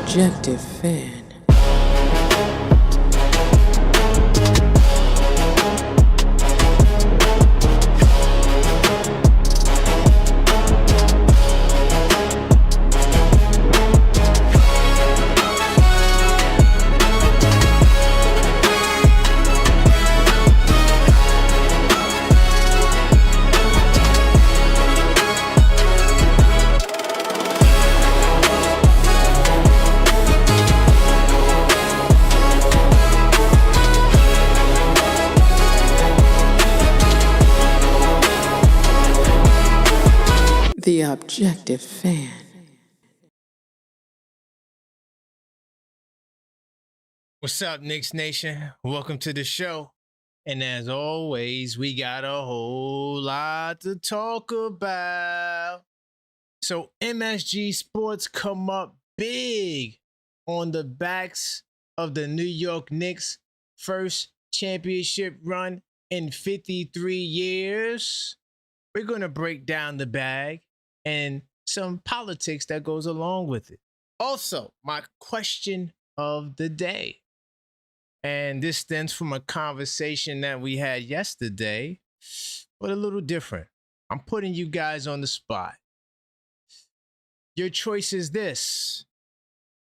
Objective Fan. The Objective Fan. What's up, Knicks Nation? Welcome to the show. And as always, we got a whole lot to talk about. So MSG Sports come up big on the backs of the New York Knicks' first championship run in 53 years. We're going to break down the bag and some politics that goes along with it. Also, my question of the day. And this stems from a conversation that we had yesterday, but a little different. I'm putting you guys on the spot. Your choice is this.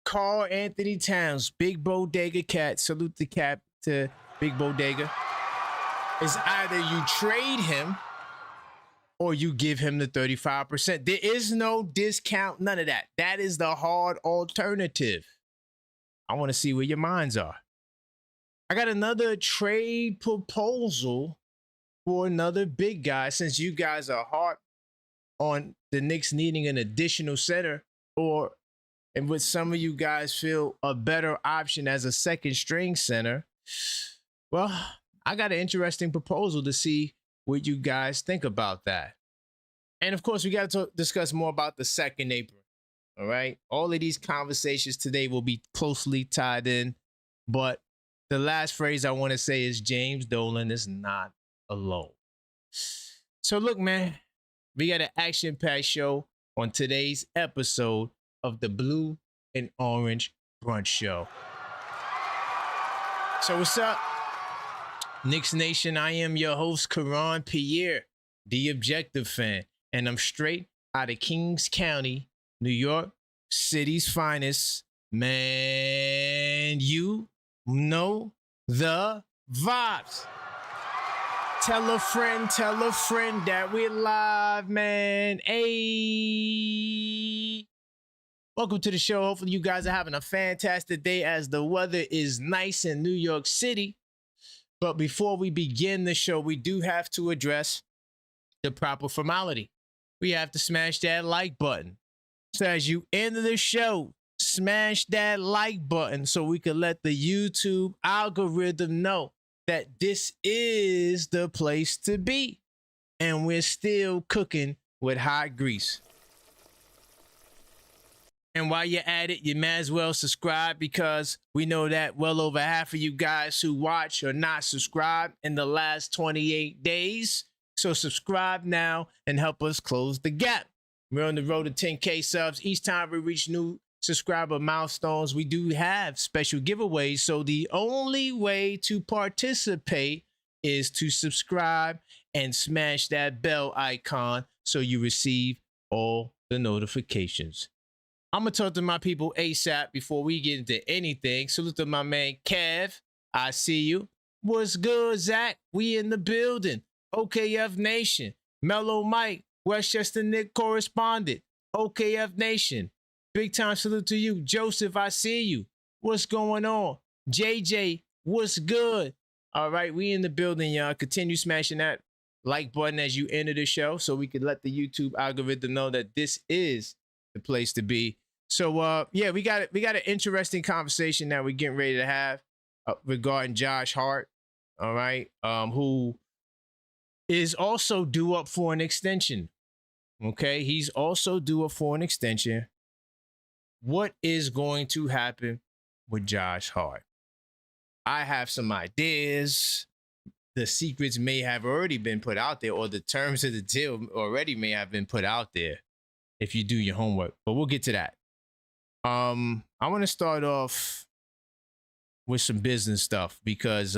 Karl Anthony Towns, Big Bodega Cat, salute the cap to Big Bodega, is either you trade him or you give him the 35%. There is no discount, none of that. That is the hard alternative. I want to see where your minds are. I got another trade proposal for another big guy, since you guys are hard on the Knicks needing an additional center, and with some of you guys feel a better option as a second string center. Well, I got an interesting proposal to see what you guys think about that. And of course, we got to discuss more about the second apron. All right. All of these conversations today will be closely tied in. But the last phrase I want to say is James Dolan is not alone. So look, man, we got an action-packed show on today's episode of the Blue and Orange Brunch Show. So what's up, Knicks Nation? I am your host, Karan Pierre, the Objective Fan, and I'm straight out of Kings County, New York City's finest. Man, you know the vibes. Tell a friend that we're live, man. Hey. Welcome to the show. Hopefully you guys are having a fantastic day as the weather is nice in New York City. But before we begin the show, we do have to address the proper formality. We have to smash that like button. So as you enter the show, smash that like button so we can let the YouTube algorithm know that this is the place to be. And we're still cooking with hot grease. And while you're at it, you might as well subscribe, because we know that well over half of you guys who watch are not subscribed in the last 28 days. So subscribe now and help us close the gap. We're on the road to 10K subs. Each time we reach new subscriber milestones, we do have special giveaways. So the only way to participate is to subscribe and smash that bell icon so you receive all the notifications. I'm going to talk to my people ASAP before we get into anything. Salute to my man, Kev. I see you. What's good, Zach? We in the building. OKF Nation. Mellow Mike, Westchester Knick correspondent. OKF Nation. Big time salute to you. Joseph, I see you. What's going on? JJ, what's good? All right, we in the building, y'all. Continue smashing that like button as you enter the show so we can let the YouTube algorithm know that this is the place to be. So, yeah, we got an interesting conversation that we're getting ready to have regarding Josh Hart, all right, who is also due up for an extension, okay? He's also due up for an extension. What is going to happen with Josh Hart? I have some ideas. The secrets may have already been put out there, or the terms of the deal already may have been put out there if you do your homework, but we'll get to that. I want to start off with some business stuff because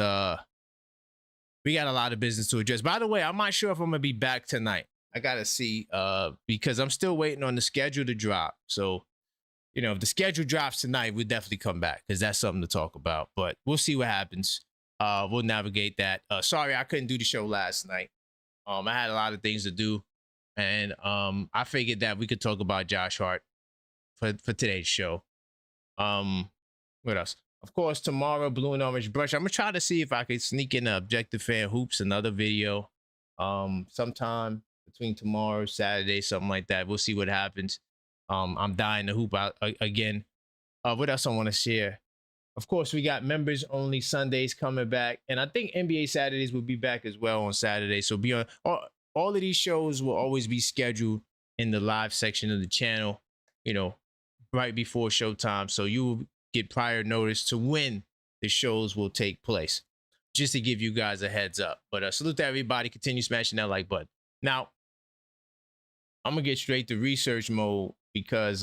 we got a lot of business to address. By the way, I'm not sure if I'm gonna be back tonight. I gotta see because I'm still waiting on the schedule to drop. So, if the schedule drops tonight, we'll definitely come back because that's something to talk about. But we'll see what happens. We'll navigate that. Sorry, I couldn't do the show last night. I had a lot of things to do, and I figured that we could talk about Josh Hart for today's show. What else? Of course, tomorrow, Blue and Orange Brush. I'm gonna try to see if I could sneak in a Objective Fan Hoops, another video, sometime between tomorrow, Saturday, something like that. We'll see what happens. I'm dying to hoop out again. What else I want to share? Of course, we got members only Sundays coming back, and I think NBA Saturdays will be back as well on Saturday. So be on. All of these shows will always be scheduled in the live section of the channel, right before showtime. So you will get prior notice to when the shows will take place, just to give you guys a heads up. But salute to everybody. Continue smashing that like button. Now, I'm gonna get straight to research mode because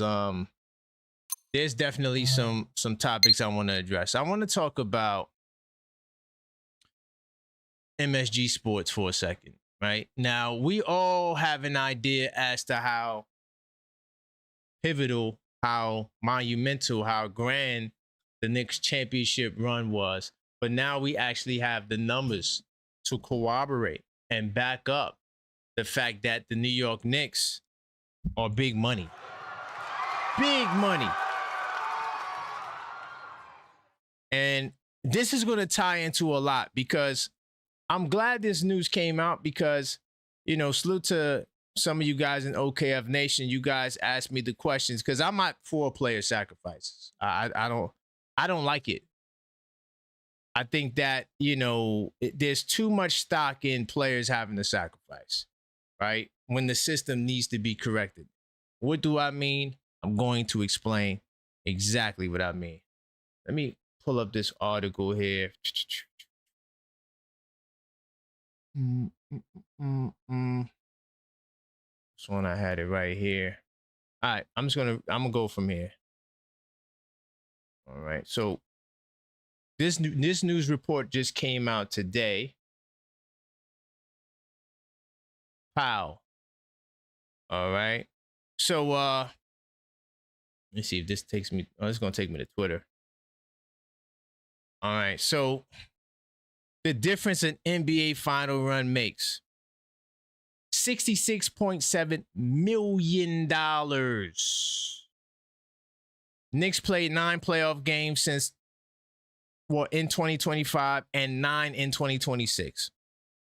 there's definitely some topics I want to address. I want to talk about MSG Sports for a second. Right now, we all have an idea as to how pivotal, how monumental, how grand the Knicks championship run was. But now we actually have the numbers to corroborate and back up the fact that the New York Knicks are big money. Big money. And this is going to tie into a lot because I'm glad this news came out because, salute to some of you guys in OKF Nation. You guys asked me the questions because I'm not for player sacrifices. I don't like it. I think that, there's too much stock in players having to sacrifice, right? When the system needs to be corrected. What do I mean? I'm going to explain exactly what I mean. Let me pull up this article here. This one, I had it right here. All right, I'm gonna go from here. All right, so this news report just came out today. Pow. All right, so let me see if this takes me. Oh, it's gonna take me to Twitter. All right, so the difference an NBA final run makes. $66.7 million. Knicks played 9 playoff games in 2025 and 9 in 2026,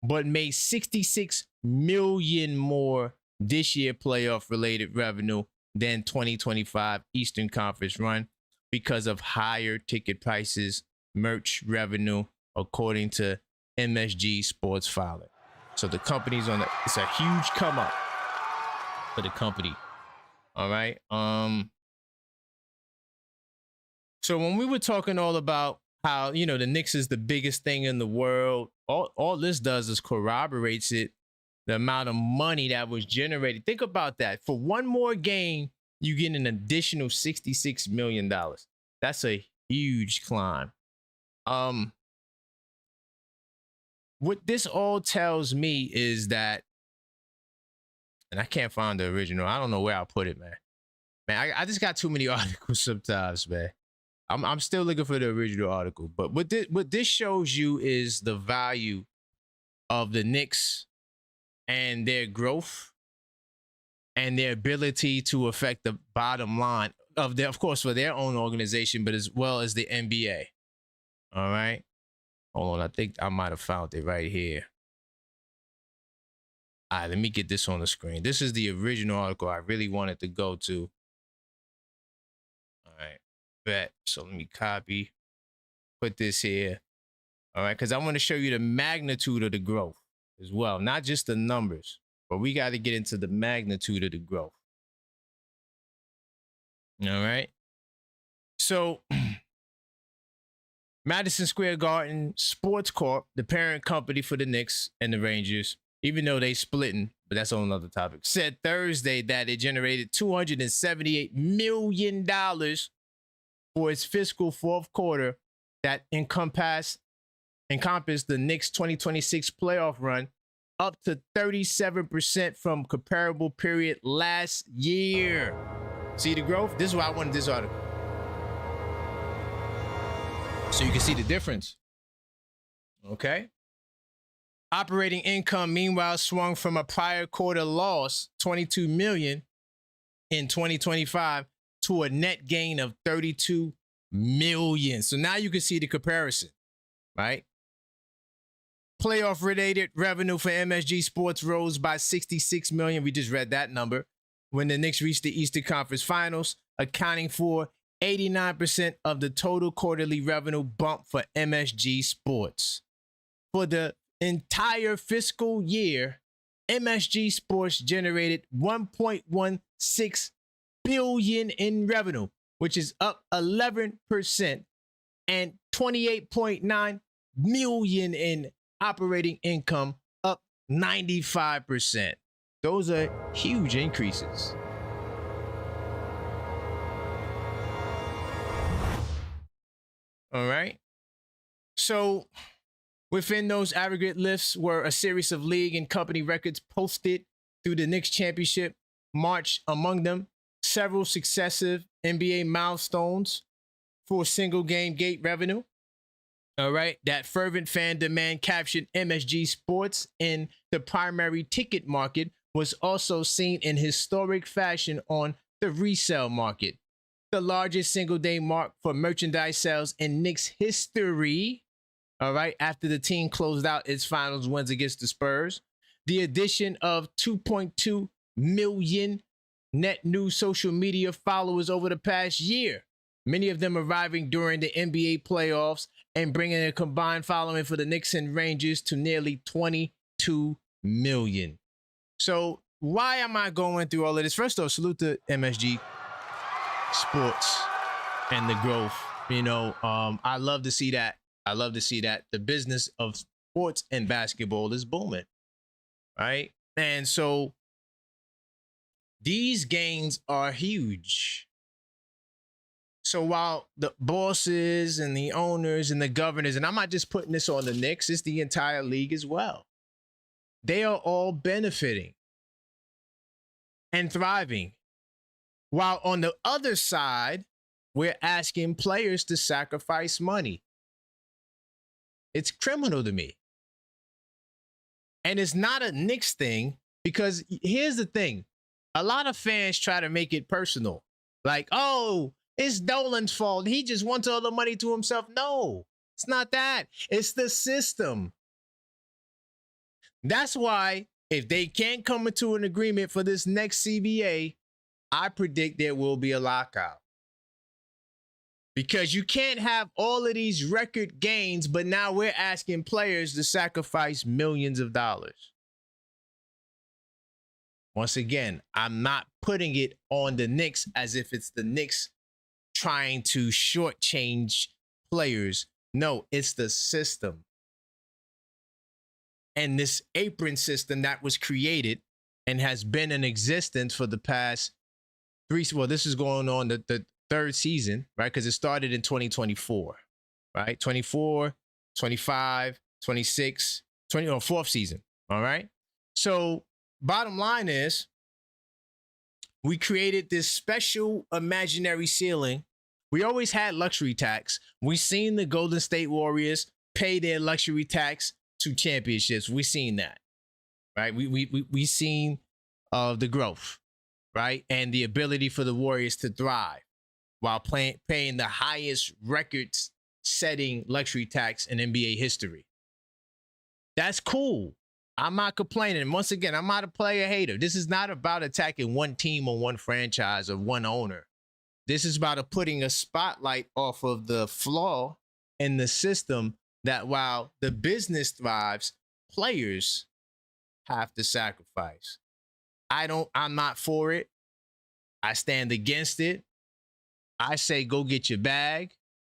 but made $66 million more this year playoff related revenue than 2025 Eastern Conference run because of higher ticket prices, merch revenue, according to MSG Sports filing. So the company's it's a huge come up for the company. All right. So when we were talking all about how, the Knicks is the biggest thing in the world, all this does is corroborates it, the amount of money that was generated. Think about that. For one more game, you get an additional $66 million. That's a huge climb. What this all tells me is that, and I can't find the original. I don't know where I'll put it, man. I just got too many articles sometimes, man. I'm still looking for the original article. But what this shows you is the value of the Knicks and their growth and their ability to affect the bottom line of course, for their own organization, but as well as the NBA. All right. Hold on, I think I might have found it right here. All right, let me get this on the screen. This is the original article I really wanted to go to. All right, bet. So let me copy, put this here. All right, because I want to show you the magnitude of the growth as well. Not just the numbers, but we got to get into the magnitude of the growth. All right. So Madison Square Garden Sports Corp, the parent company for the Knicks and the Rangers, even though they splitting, but that's on another topic, said Thursday that it generated $278 million for its fiscal fourth quarter that encompassed the Knicks 2026 playoff run, up to 37% from comparable period last year. See the growth? This is why I wanted this article. So you can see the difference. Okay? Operating income, meanwhile, swung from a prior quarter loss, $22 million in 2025, to a net gain of $32 million. So now you can see the comparison, right? Playoff-related revenue for MSG Sports rose by $66 million. We just read that number when the Knicks reached the Eastern Conference Finals, accounting for 89% of the total quarterly revenue bump for MSG Sports. For the entire fiscal year, MSG Sports generated $1.16 billion in revenue, which is up 11%, and $28.9 million in operating income, up 95%. Those are huge increases. All right. So within those aggregate lifts were a series of league and company records posted through the Knicks championship March. Among them, several successive NBA milestones for single game gate revenue. All right. That fervent fan demand captured MSG Sports in the primary ticket market was also seen in historic fashion on the resale market. The largest single day mark for merchandise sales in Knicks history. All right. After the team closed out its finals wins against the Spurs, the addition of 2.2 million net new social media followers over the past year, many of them arriving during the NBA playoffs and bringing a combined following for the Knicks and Rangers to nearly 22 million. So why am I going through all of this? First off, salute to MSG Sports and the growth. You know, I love to see that. I love to see that the business of sports and basketball is booming, right? And so these gains are huge. So while the bosses and the owners and the governors, and I'm not just putting this on the Knicks, it's the entire league as well, they are all benefiting and thriving. While on the other side, we're asking players to sacrifice money. It's criminal to me. And it's not a Knicks thing, because here's the thing. A lot of fans try to make it personal. Like, oh, it's Dolan's fault. He just wants all the money to himself. No, it's not that. It's the system. That's why if they can't come into an agreement for this next CBA, I predict there will be a lockout. Because you can't have all of these record gains, but now we're asking players to sacrifice millions of dollars. Once again, I'm not putting it on the Knicks as if it's the Knicks trying to shortchange players. No, it's the system. And this apron system that was created and has been in existence for the past this is going on the third season, right? Because it started in 2024, right? 24, 25, 26, 20, fourth season, all right? So bottom line is, we created this special imaginary ceiling. We always had luxury tax. We seen the Golden State Warriors pay their luxury tax to championships. We seen that, right? We seen the growth, right? And the ability for the Warriors to thrive while paying the highest record-setting luxury tax in NBA history. That's cool. I'm not complaining. And once again, I'm not a player hater. This is not about attacking one team or one franchise or one owner. This is about putting a spotlight off of the flaw in the system that while the business thrives, players have to sacrifice. I'm not for it. I stand against it. I say go get your bag.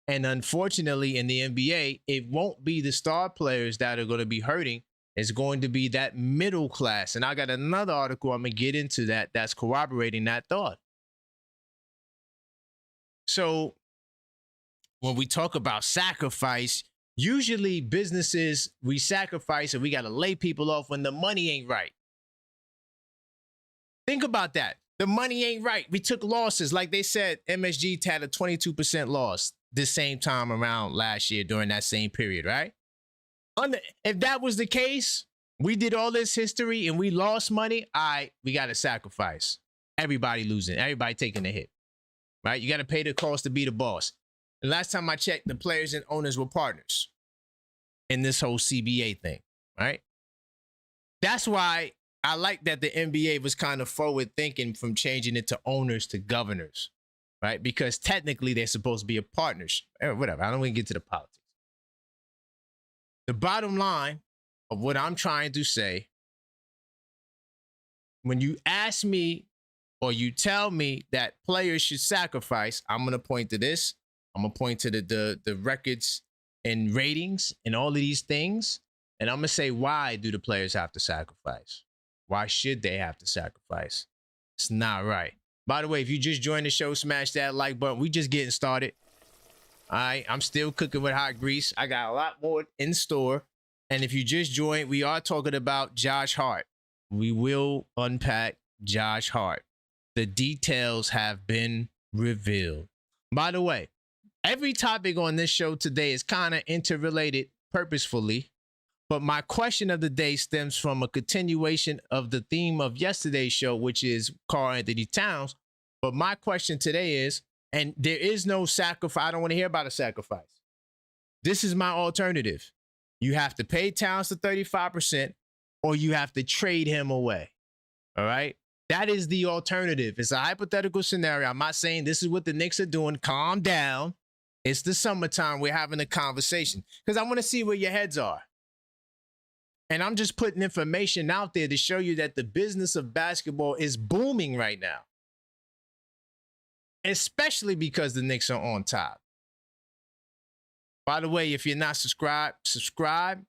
And unfortunately, in the NBA, it won't be the star players that are going to be hurting. It's going to be that middle class. And I got another article I'm going to get into that's corroborating that thought. So when we talk about sacrifice, usually businesses, we sacrifice and we got to lay people off when the money ain't right. Think about that. The money ain't right. We took losses. Like they said, MSG had a 22% loss this same time around last year during that same period, right? If that was the case, we did all this history and we lost money, we got to sacrifice. Everybody losing. Everybody taking a hit, right? You got to pay the cost to be the boss. The last time I checked, the players and owners were partners in this whole CBA thing, right? That's why I like that the NBA was kind of forward thinking from changing it to owners to governors, right? Because technically they're supposed to be a partnership. Whatever, I don't want to get to the politics. The bottom line of what I'm trying to say, when you ask me or you tell me that players should sacrifice, I'm going to point to this. I'm going to point to the records and ratings and all of these things. And I'm going to say, why do the players have to sacrifice? Why should they have to sacrifice? It's not right. By the way, if you just joined the show, smash that like button. We just getting started. All right, I'm still cooking with hot grease. I got a lot more in store. And if you just joined, we are talking about Josh Hart. We will unpack Josh Hart. The details have been revealed. By the way, every topic on this show today is kind of interrelated purposefully. But my question of the day stems from a continuation of the theme of yesterday's show, which is Karl-Anthony Towns. But my question today is, and there is no sacrifice. I don't want to hear about a sacrifice. This is my alternative. You have to pay Towns to 35% or you have to trade him away. All right? That is the alternative. It's a hypothetical scenario. I'm not saying this is what the Knicks are doing. Calm down. It's the summertime. We're having a conversation because I want to see where your heads are. And I'm just putting information out there to show you that the business of basketball is booming right now. Especially because the Knicks are on top. By the way, if you're not subscribed, subscribe.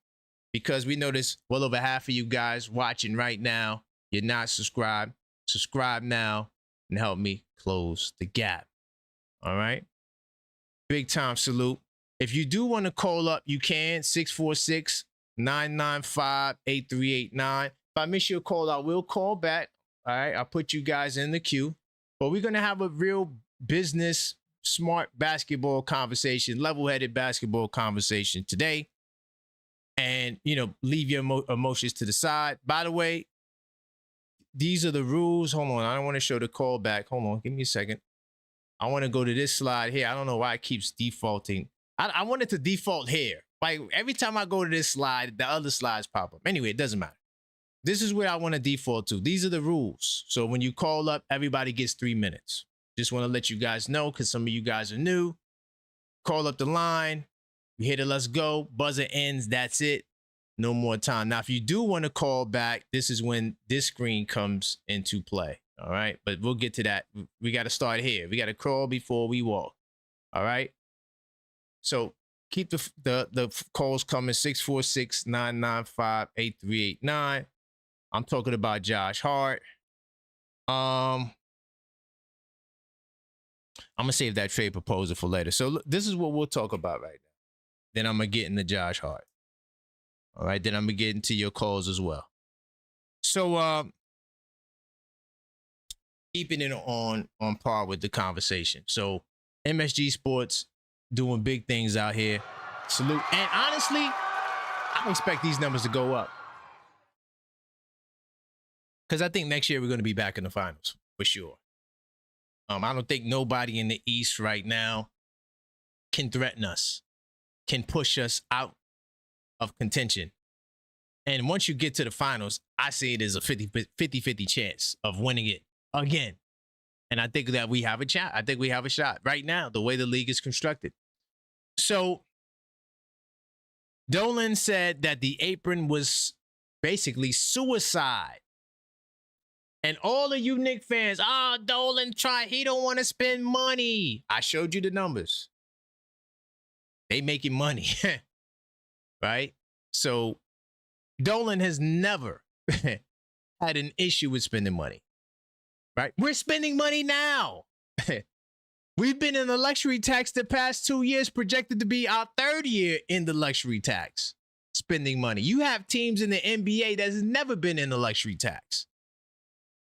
Because we notice well over half of you guys watching right now, you're not subscribed. Subscribe now and help me close the gap. All right? Big time salute. If you do want to call up, you can. 646-995-8389. If I miss your call, I will call back. All right? I'll put you guys in the queue. But we're going to have a real business, smart basketball conversation, level-headed basketball conversation today. And, you know, leave your emotions to the side. By the way, these are the rules. Hold on. I don't want to show the call back. Hold on. Give me a second. I want to go to this slide here. I don't know why it keeps defaulting. I want it to default here. Like every time I go to this slide, the other slides pop up. Anyway, it doesn't matter. This is where I want to default to. These are the rules. So when you call up, everybody gets 3 minutes. Just want to let you guys know because some of you guys are new. Call up the line. We hit it. Let's go. Buzzer ends. That's it. No more time. Now, if you do want to call back, this is when this screen comes into play. All right. But we'll get to that. We got to start here. We got to crawl before we walk. All right. So keep the calls coming. 646-995-8389. I'm talking about Josh Hart. I'm going to save that trade proposal for later. So this is what we'll talk about right now. Then I'm going to get into Josh Hart. All right. Then I'm going to get into your calls as well. So keeping it on par with the conversation. So MSG Sports doing big things out here. Salute. And honestly, I expect these numbers to go up. Because I think next year we're going to be back in the finals for sure. I don't think nobody in the East right now can threaten us, can push us out of contention. And once you get to the finals, I see it as a 50-50 chance of winning it again. And I think that we have a shot. I think we have a shot right now, the way the league is constructed. So Dolan said that the apron was basically suicide. And all of you Knicks fans, Dolan he don't want to spend money. I showed you the numbers. They making money, right? So Dolan has never had an issue with spending money, right? We're spending money now. We've been in the luxury tax the past 2 years, projected to be our third year in the luxury tax, spending money. You have teams in the NBA that's never been in the luxury tax.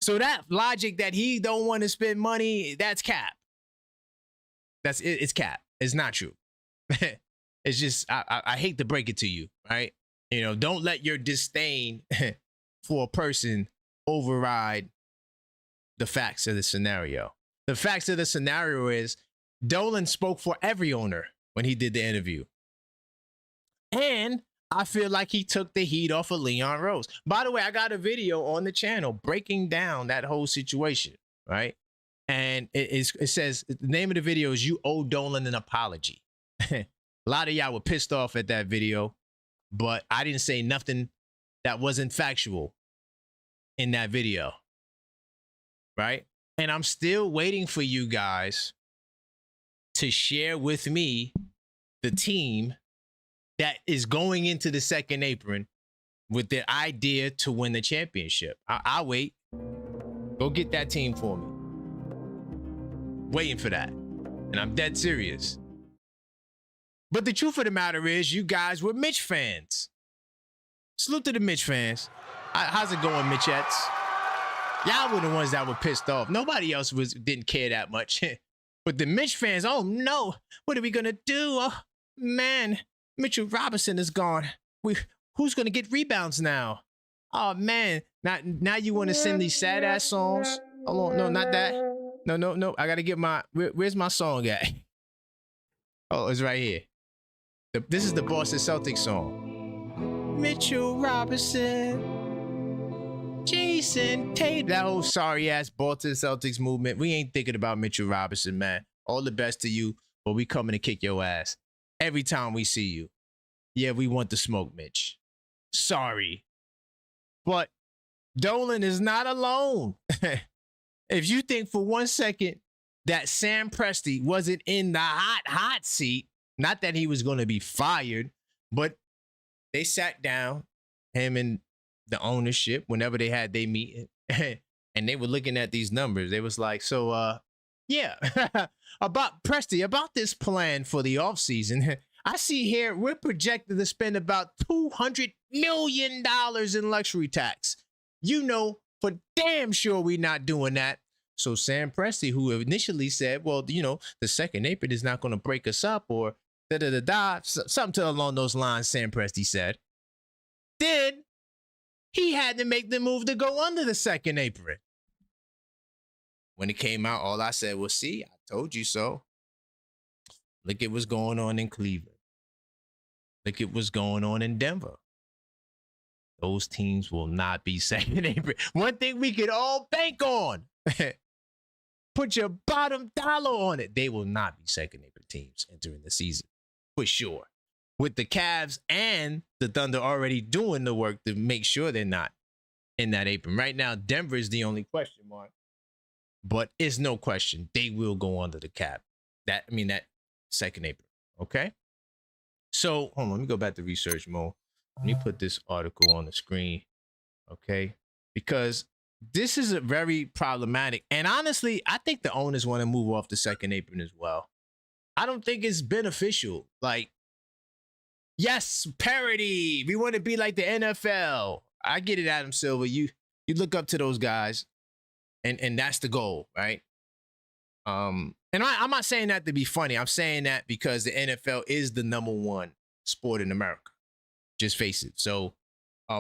So that logic that he don't want to spend money, that's cap. It's cap. It's not true. It's just, I hate to break it to you, right? You know, don't let your disdain for a person override the facts of the scenario. The facts of the scenario is Dolan spoke for every owner when he did the interview. And I feel like he took the heat off of Leon Rose. By the way, I got a video on the channel breaking down that whole situation, right? And it says, the name of the video is You Owe Dolan an Apology. A lot of y'all were pissed off at that video, but I didn't say nothing that wasn't factual in that video, right? And I'm still waiting for you guys to share with me the team that is going into the second apron with the idea to win the championship. I'll wait. Go get that team for me. Waiting for that. And I'm dead serious. But the truth of the matter is, you guys were Mitch fans. Salute to the Mitch fans. How's it going, Mitchettes? Y'all were the ones that were pissed off. Nobody else didn't care that much. But the Mitch fans, oh no, what are we gonna do? Oh man, Mitchell Robinson is gone. Who's gonna get rebounds now? Oh man, now you want to sing these sad ass songs? Hold on, no, not that. No. I gotta get my. Where's my song at? Oh, it's right here. This is the Boston Celtics song. Mitchell Robinson. Jason Tatum. That whole sorry ass Boston Celtics movement. We ain't thinking about Mitchell Robinson, man. All the best to you, but we coming to kick your ass every time we see you. Yeah, we want the smoke, Mitch. Sorry. But Dolan is not alone. If you think for 1 second that Sam Presti wasn't in the hot seat, not that he was going to be fired, but they sat down, him and the ownership, whenever they had their meeting, and they were looking at these numbers. They was like, so, yeah, about Presti, about this plan for the offseason, I see here we're projected to spend about $200 million in luxury tax. You know, for damn sure we're not doing that. So Sam Presti, who initially said, well, you know, the second apron is not going to break us up or something along those lines, Sam Presti said. Then he had to make the move to go under the second apron. When it came out, all I said was, see, I told you so. Look at what's going on in Cleveland. Look at what's going on in Denver. Those teams will not be second apron. One thing we could all bank on. Put your bottom dollar on it. They will not be second apron teams entering the season, for sure. With the Cavs and the Thunder already doing the work to make sure they're not in that apron. Right now, Denver is the only question mark. But it's no question. They will go under the cap. That second apron. Okay? So, hold on. Let me go back to research mode. Let me put this article on the screen. Okay? Because this is a very problematic. And honestly, I think the owners want to move off the second apron as well. I don't think it's beneficial. Like, yes, parity. We want to be like the NFL. I get it, Adam Silver. You look up to those guys, and that's the goal, right? And I'm not saying that to be funny. I'm saying that because the NFL is the #1 sport in America. Just face it. So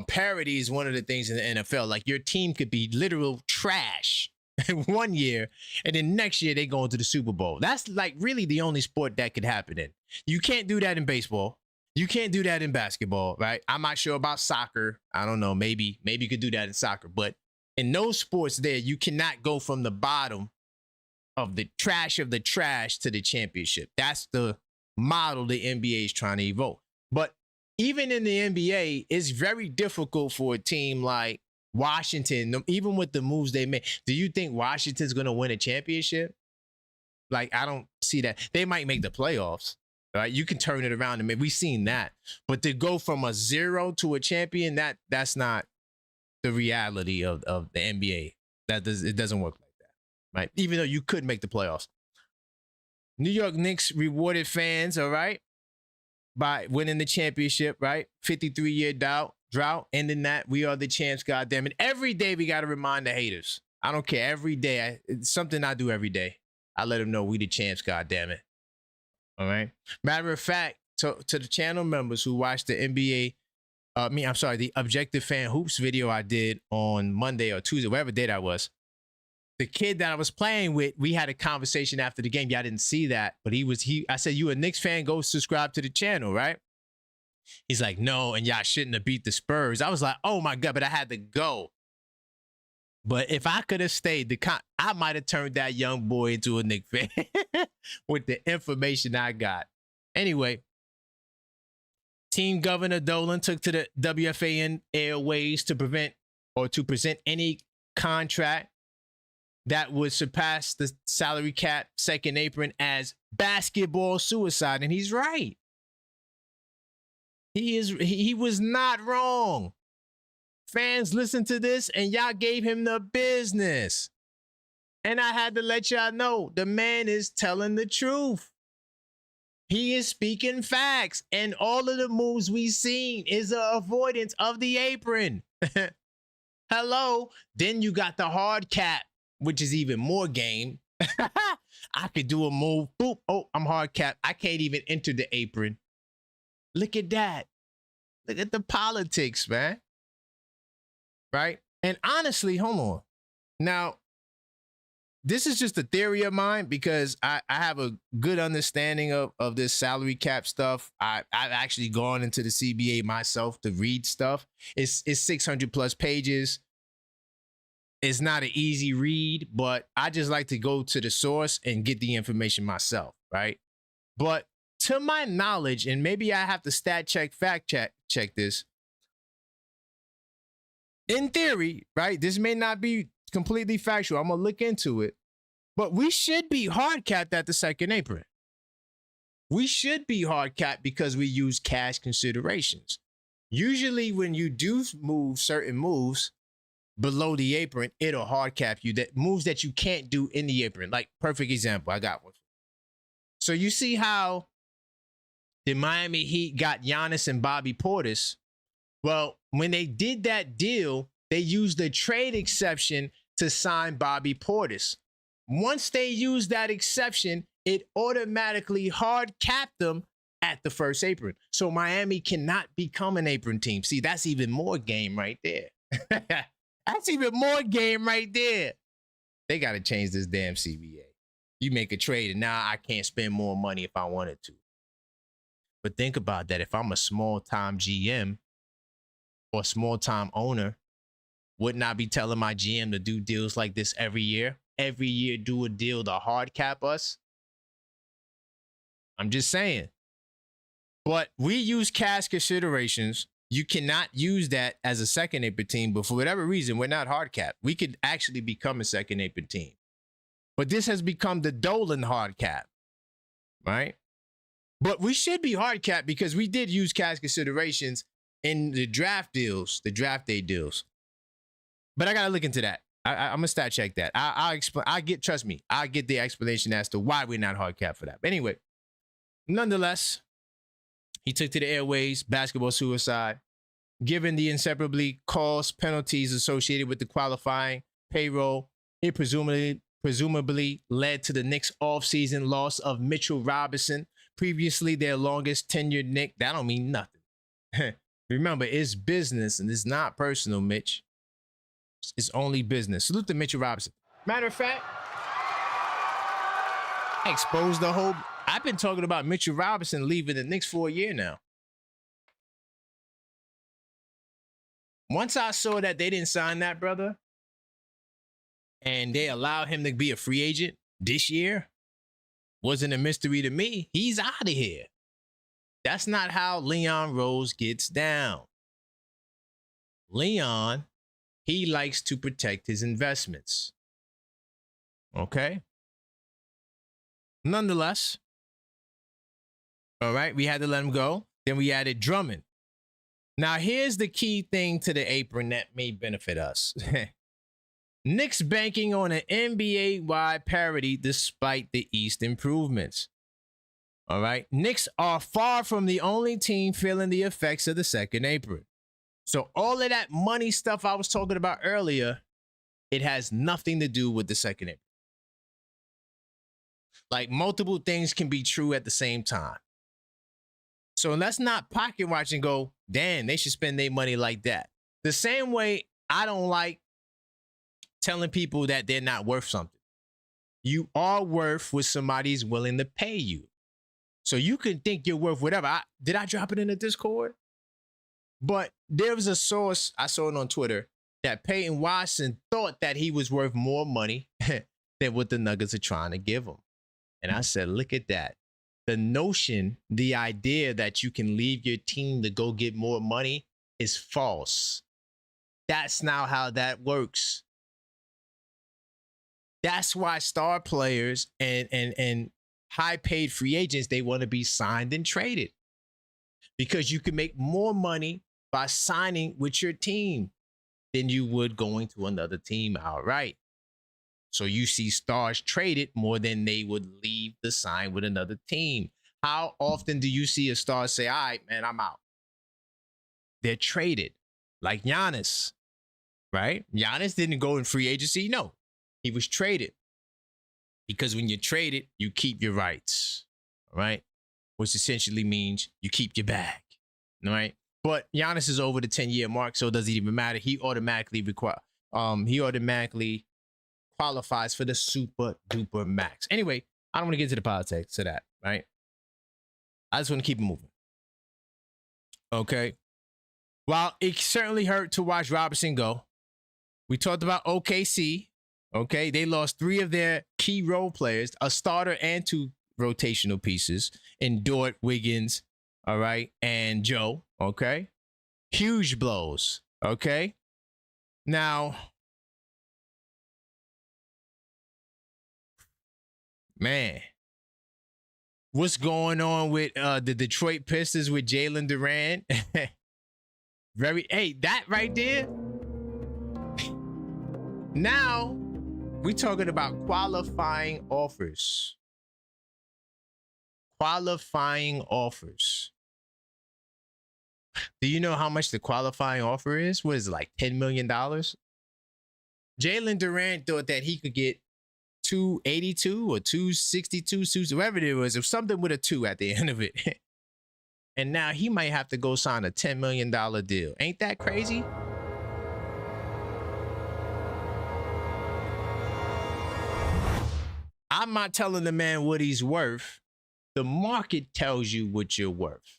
parity is one of the things in the NFL. Like, your team could be literal trash 1 year, and then next year they go into the Super Bowl. That's like really the only sport that could happen in. You can't do that in baseball. You can't do that in basketball, right? I'm not sure about soccer. I don't know. Maybe you could do that in soccer. But in those sports there, you cannot go from the bottom of the trash to the championship. That's the model the NBA is trying to evoke. But even in the NBA, it's very difficult for a team like Washington, even with the moves they made. Do you think Washington's going to win a championship? Like, I don't see that. They might make the playoffs, Right? You can turn it around, and we've seen that. But to go from a 0 to a champion, that's not the reality of the NBA. It doesn't work like that, right? Even though you could make the playoffs. New York Knicks rewarded fans, all right, by winning the championship, right? 53-year drought, ending that. We are the champs, goddamn it. Every day we got to remind the haters. I don't care. Every day, it's something I do every day. I let them know we the champs, goddamn it. All right. Matter of fact, to the channel members who watched the NBA, the Objective Fan Hoops video I did on Monday or Tuesday, whatever day that was. The kid that I was playing with, we had a conversation after the game. Y'all didn't see that, but I said, you a Knicks fan, go subscribe to the channel, right? He's like, no, and y'all shouldn't have beat the Spurs. I was like, oh my God, but I had to go. But if I could have stayed, I might have turned that young boy into a Knicks fan with the information I got. Anyway, Team Governor Dolan took to the WFAN airways to present any contract that would surpass the salary cap second apron as basketball suicide. And he's right. He was not wrong. Fans listen to this and y'all gave him the business. And I had to let y'all know the man is telling the truth. He is speaking facts. And all of the moves we've seen is an avoidance of the apron. Hello. Then you got the hard cap, which is even more game. I could do a move. Boop. Oh, I'm hard cap. I can't even enter the apron. Look at that. Look at the politics, man. Right? And honestly, hold on. Now, this is just a theory of mine because I have a good understanding of this salary cap stuff. I've actually gone into the CBA myself to read stuff. It's 600 plus pages. It's not an easy read, but I just like to go to the source and get the information myself, right? But to my knowledge, and maybe I have to fact check this. In theory, right? This may not be completely factual. I'm going to look into it. But we should be hard capped at the second apron. We should be hard capped because we use cash considerations. Usually when you do move certain moves below the apron, it'll hard cap you. That moves that you can't do in the apron. Like, perfect example. I got one. So you see how the Miami Heat got Giannis and Bobby Portis. Well, when they did that deal, they used the trade exception to sign Bobby Portis. Once they used that exception, it automatically hard capped them at the first apron. So Miami cannot become an apron team. See, that's even more game right there. That's even more game right there. They got to change this damn CBA. You make a trade and now I can't spend more money if I wanted to. But think about that. If I'm a small-time GM or small-time owner, wouldn't I be telling my GM to do deals like this every year? Every year do a deal to hard cap us? I'm just saying. But we use cash considerations. You cannot use that as a second apron team, but for whatever reason, we're not hard cap. We could actually become a second apron team. But this has become the Dolan hard cap, right? But we should be hard cap because we did use cash considerations in the draft deals, the draft day deals. But I got to look into that. I'm going to stat check that. I'll explain. Trust me, I'll get the explanation as to why we're not hard cap for that. But anyway, nonetheless, he took to the airways, basketball suicide, given the inseparably costs, penalties associated with the qualifying payroll. It presumably led to the Knicks offseason loss of Mitchell Robinson, previously their longest tenured Knick. That don't mean nothing. Remember, it's business and it's not personal, Mitch. It's only business. Salute to Mitchell Robinson. Matter of fact, I exposed the whole... I've been talking about Mitchell Robinson leaving the Knicks for a year now. Once I saw that they didn't sign that brother and they allowed him to be a free agent this year, wasn't a mystery to me. He's out of here. That's not how Leon Rose gets down. Leon, he likes to protect his investments. Okay? Nonetheless, All right, we had to let him go. Then we added Drummond. Now, here's the key thing to the apron that may benefit us. Knicks banking on an NBA-wide parity despite the East improvements. All right, Knicks are far from the only team feeling the effects of the second apron. So all of that money stuff I was talking about earlier, it has nothing to do with the second apron. Like, multiple things can be true at the same time. So let's not pocket watch and go, damn, they should spend their money like that. The same way I don't like telling people that they're not worth something. You are worth what somebody's willing to pay you. So you can think you're worth whatever. Did I drop it in the Discord? But there was a source, I saw it on Twitter, that Peyton Watson thought that he was worth more money than what the Nuggets are trying to give him. And I said, look at that. The notion, the idea that you can leave your team to go get more money is false. That's not how that works. That's why star players and high-paid free agents, they want to be signed and traded. Because you can make more money by signing with your team than you would going to another team outright. So you see stars traded more than they would leave the sign with another team. How often do you see a star say, all right, man, I'm out? They're traded. Like Giannis, right? Giannis didn't go in free agency. No, he was traded. Because when you're traded, you keep your rights, all right? Which essentially means you keep your bag, all right? But Giannis is over the 10-year mark, so it doesn't even matter. He automatically qualifies for the super duper max. Anyway, I don't want to get into the politics of that, right? I just want to keep it moving. Okay. While it certainly hurt to watch Robinson go, we talked about OKC. Okay. They lost 3 of their key role players, a starter and 2 rotational pieces in Dort, Wiggins, all right, and Joe. Okay. Huge blows. Okay. Now, man, what's going on with the Detroit Pistons with Jalen Durant? That right there. Now, we talking about qualifying offers. Qualifying offers. Do you know how much the qualifying offer is? What is it, like $10 million? Jalen Durant thought that he could get 282 or 262, whatever it was something with a 2 at the end of it. And now he might have to go sign a $10 million deal. Ain't that crazy? I'm not telling the man what he's worth. The market tells you what you're worth.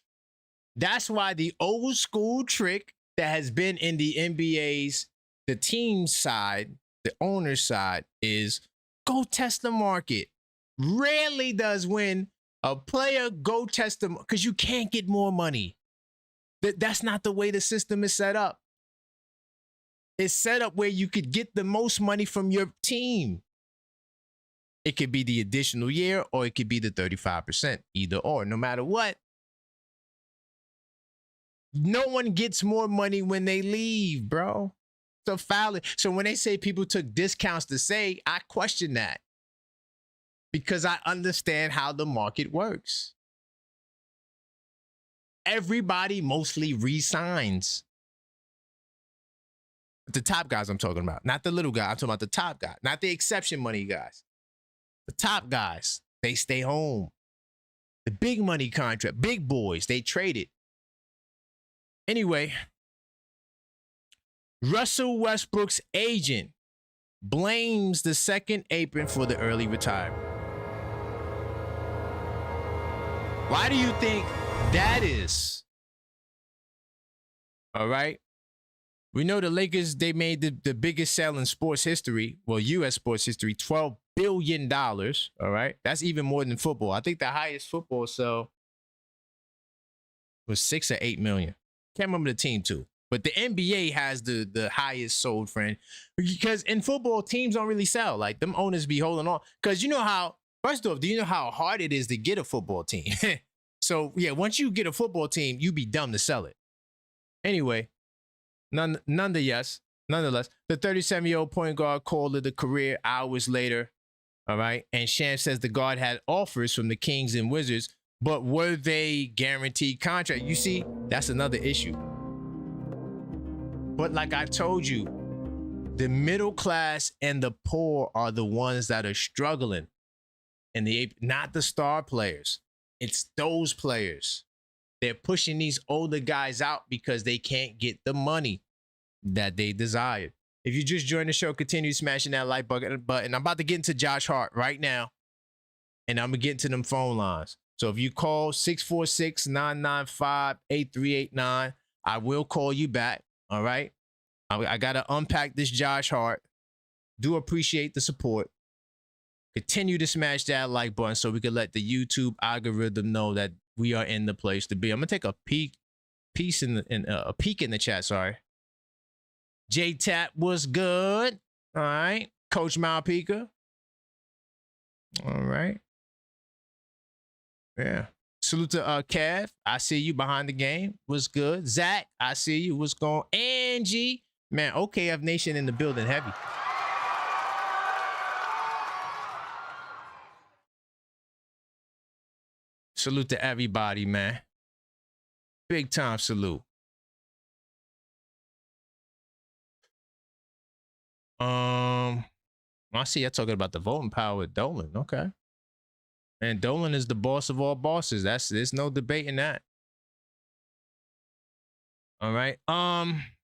That's why the old school trick that has been in the NBA's, the team side, the owner's side, is go test the market. Rarely does when a player go test them, because you can't get more money. That's not the way the system is set up. It's set up where you could get the most money from your team. It could be the additional year or it could be the 35%, either or. No matter what, no one gets more money when they leave, bro. So foul. So when they say people took discounts to say, I question that. Because I understand how the market works. Everybody mostly resigns. The top guys I'm talking about, not the little guy. I'm talking about the top guy, not the exception money guys. The top guys, they stay home. The big money contract, big boys, they traded. Anyway, Russell Westbrook's agent blames the second apron for the early retirement. Why do you think that is? All right. We know the Lakers, they made the biggest sell in sports history, well, U.S. sports history, $12 billion. All right. That's even more than football. I think the highest football sell was 6 or 8 million. Can't remember the team too. But the NBA has the highest sold friend, because in football, teams don't really sell. Like, them owners be holding on. Because you know how, first off, do you know how hard it is to get a football team? So yeah, once you get a football team, you'd be dumb to sell it. Anyway, nonetheless, the 37-year-old point guard called it a career hours later. All right. And Sham says the guard had offers from the Kings and Wizards, but were they guaranteed contract? You see, that's another issue. But like I told you, the middle class and the poor are the ones that are struggling. And not the star players. It's those players. They're pushing these older guys out because they can't get the money that they desire. If you just joined the show, continue smashing that like button. I'm about to get into Josh Hart right now. And I'm going to get into them phone lines. So if you call 646-995-8389, I will call you back. All right. I got to unpack this Josh Hart. Do appreciate the support. Continue to smash that like button so we can let the YouTube algorithm know that we are in the place to be. I'm going to take a peek in the chat. Sorry. J-Tap was good. All right. Coach Malpika. All right. Yeah. Salute to Kev. I see you behind the game. Was good. Zach, I see you. What's going on? Angie. Man, OKF Nation in the building heavy. Salute to everybody, man. Big time salute. I see you're talking about the voting power with Dolan. Okay. And Dolan is the boss of all bosses. There's no debating that. All right.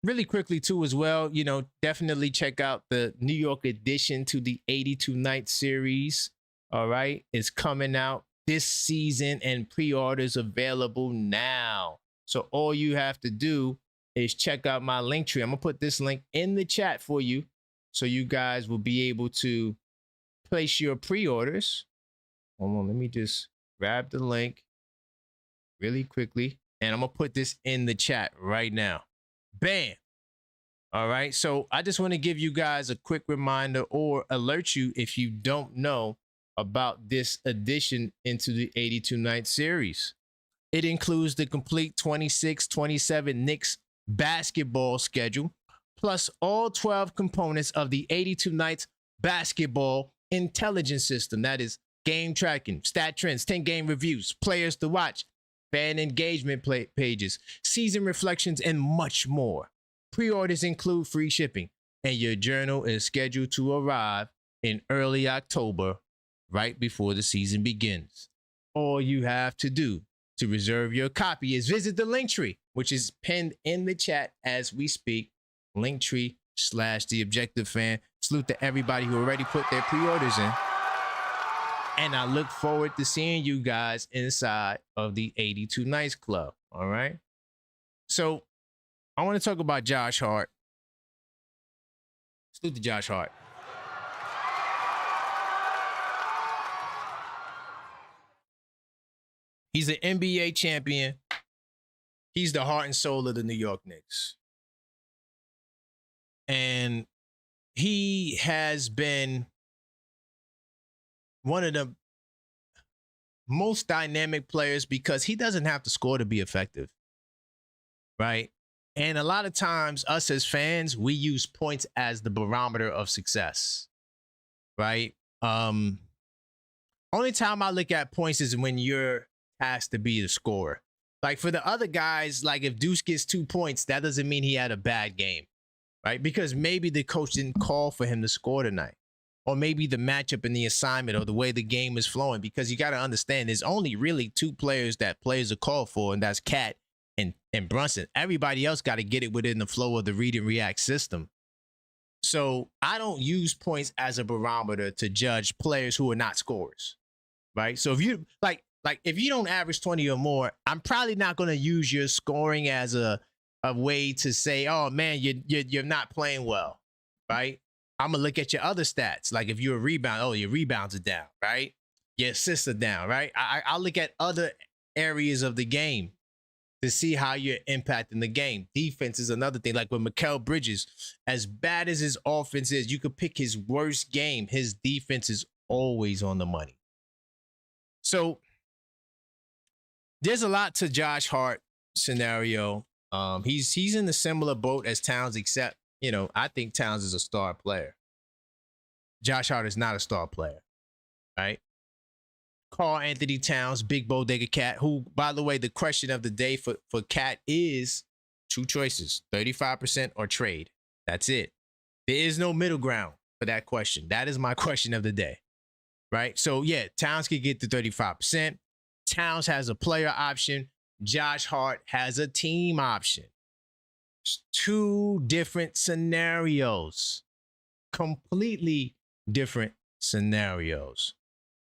Really quickly too as well, definitely check out the New York edition to the 82 Night series. All right. It's coming out this season and pre-orders available now. So all you have to do is check out my link tree. I'm going to put this link in the chat for you so you guys will be able to place your pre-orders. Hold on, let me just grab the link really quickly. And I'm going to put this in the chat right now. Bam. All right. So I just want to give you guys a quick reminder or alert you if you don't know about this addition into the 82 Night series. It includes the complete 26-27 Knicks basketball schedule, plus all 12 components of the 82 Nights basketball intelligence system. That is game tracking, stat trends, 10-game reviews, players to watch, fan engagement pages, season reflections, and much more. Pre-orders include free shipping, and your journal is scheduled to arrive in early October, right before the season begins. All you have to do to reserve your copy is visit the link tree, which is pinned in the chat as we speak. Linktree/TheObjectiveFan. Salute to everybody who already put their pre-orders in. And I look forward to seeing you guys inside of the 82 Nights Club. All right. So I want to talk about Josh Hart. Salute to Josh Hart. He's an NBA champion. He's the heart and soul of the New York Knicks. And he has been one of the most dynamic players because he doesn't have to score to be effective, right? And a lot of times, us as fans, we use points as the barometer of success, right? Only time I look at points is when you're asked to be the scorer. Like for the other guys, like if Deuce gets 2 points, that doesn't mean he had a bad game, right? Because maybe the coach didn't call for him to score tonight. Or maybe the matchup and the assignment or the way the game is flowing, because you got to understand there's only really 2 players that players are called for, and that's Cat and Brunson. Everybody else got to get it within the flow of the read and react system. So I don't use points as a barometer to judge players who are not scorers, right? So if you like if you don't average 20 or more, I'm probably not going to use your scoring as a way to say, oh man, you're not playing well, right? I'm going to look at your other stats. Like if you're a rebound, oh, your rebounds are down, right? Your assists are down, right? I'll look at other areas of the game to see how you're impacting the game. Defense is another thing. Like with Mikal Bridges, as bad as his offense is, you could pick his worst game. His defense is always on the money. So there's a lot to Josh Hart scenario. He's in a similar boat as Towns, except, I think Towns is a star player. Josh Hart is not a star player, right? Karl Anthony Towns, big bodega cat, who, by the way, the question of the day for Cat is two choices, 35% or trade. That's it. There is no middle ground for that question. That is my question of the day, right? So, yeah, Towns could get to 35%. Towns has a player option. Josh Hart has a team option. It's two different scenarios, completely different scenarios.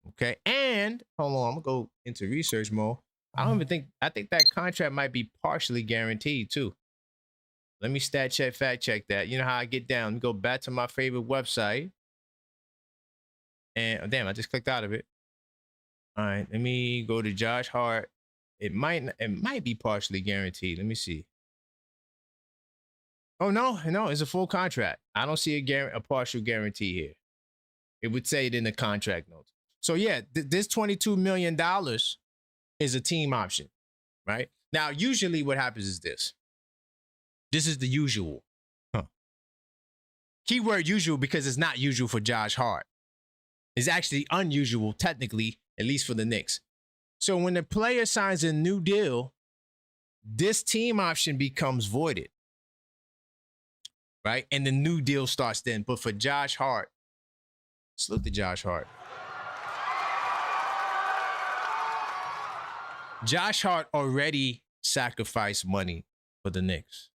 Okay, and hold on, I'm gonna go into research mode. I think that contract might be partially guaranteed too. Let me fact check that. You know how I get down. Let me go back to my favorite website. And damn, I just clicked out of it. All right, let me go to Josh Hart. It might be partially guaranteed. Let me see. Oh no, it's a full contract. I don't see a partial guarantee here. It would say it in the contract notes. So yeah, this $22 million is a team option, right? Now, usually what happens is this. This is the usual. Keyword usual because it's not usual for Josh Hart. It's actually unusual, technically, at least for the Knicks. So when the player signs a new deal, this team option becomes voided, right? And the new deal starts then. But for Josh Hart, salute to Josh Hart. Josh Hart already sacrificed money for the Knicks.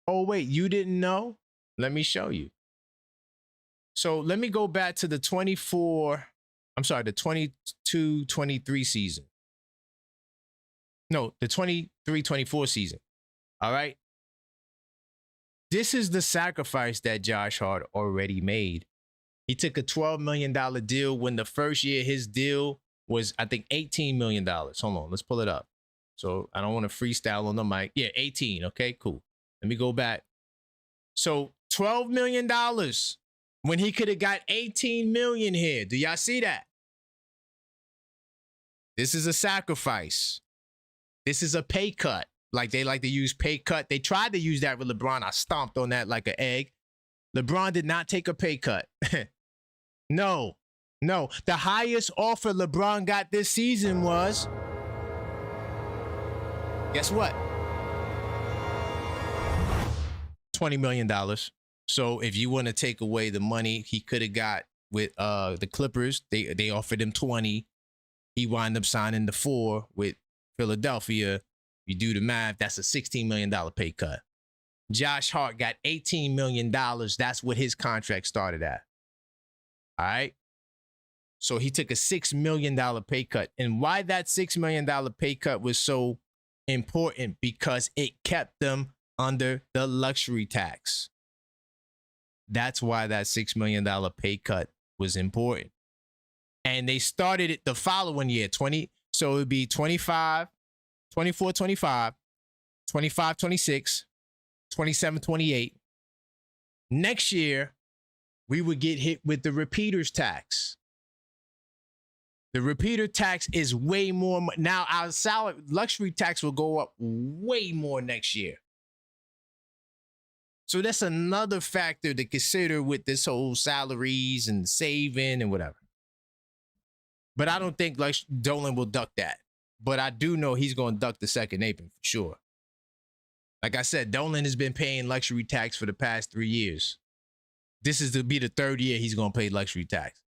Oh, wait, you didn't know? Let me show you. So let me go back to the 22-23 season. No, the 23-24 season. All right. This is the sacrifice that Josh Hart already made. He took a $12 million deal when the first year his deal was, I think, $18 million. Hold on, let's pull it up. So I don't want to freestyle on the mic. Yeah, 18. Okay, cool. Let me go back. So $12 million when he could have got 18 million here. Do y'all see that? This is a sacrifice. This is a pay cut. Like they like to use pay cut. They tried to use that with LeBron. I stomped on that like an egg. LeBron did not take a pay cut. No. The highest offer LeBron got this season was, guess what? $20 million. So if you want to take away the money he could have got with the Clippers, they offered him 20. He wound up signing the 4 with Philadelphia. You do the math, that's a $16 million pay cut. Josh Hart got $18 million. That's what his contract started at. All right. So he took a $6 million pay cut. And why that $6 million pay cut was so important, because it kept them under the luxury tax. That's why that $6 million pay cut was important. And they started it the following year, so it would be 24, 25, 25, 26, 27, 28. Next year, we would get hit with the repeater's tax. The repeater tax is way more. Now, our luxury tax will go up way more next year. So that's another factor to consider with this whole salaries and saving and whatever. But I don't think like Dolan will duck that. But I do know he's going to duck the second apron for sure. Like I said, Dolan has been paying luxury tax for the past 3 years. This is to be the third year he's going to pay luxury tax.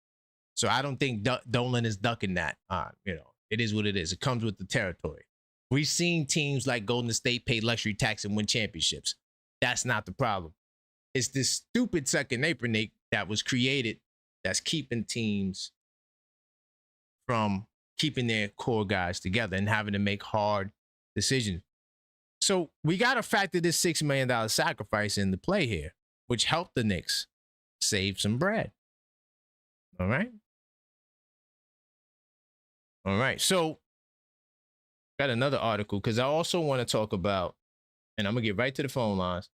So I don't think Dolan is ducking that. It is what it is. It comes with the territory. We've seen teams like Golden State pay luxury tax and win championships. That's not the problem. It's this stupid second apron that was created that's keeping teams from keeping their core guys together and having to make hard decisions. So we got to factor this $6 million sacrifice into play here, which helped the Knicks save some bread. All right. So got another article because I also want to talk about, and I'm going to get right to the phone lines.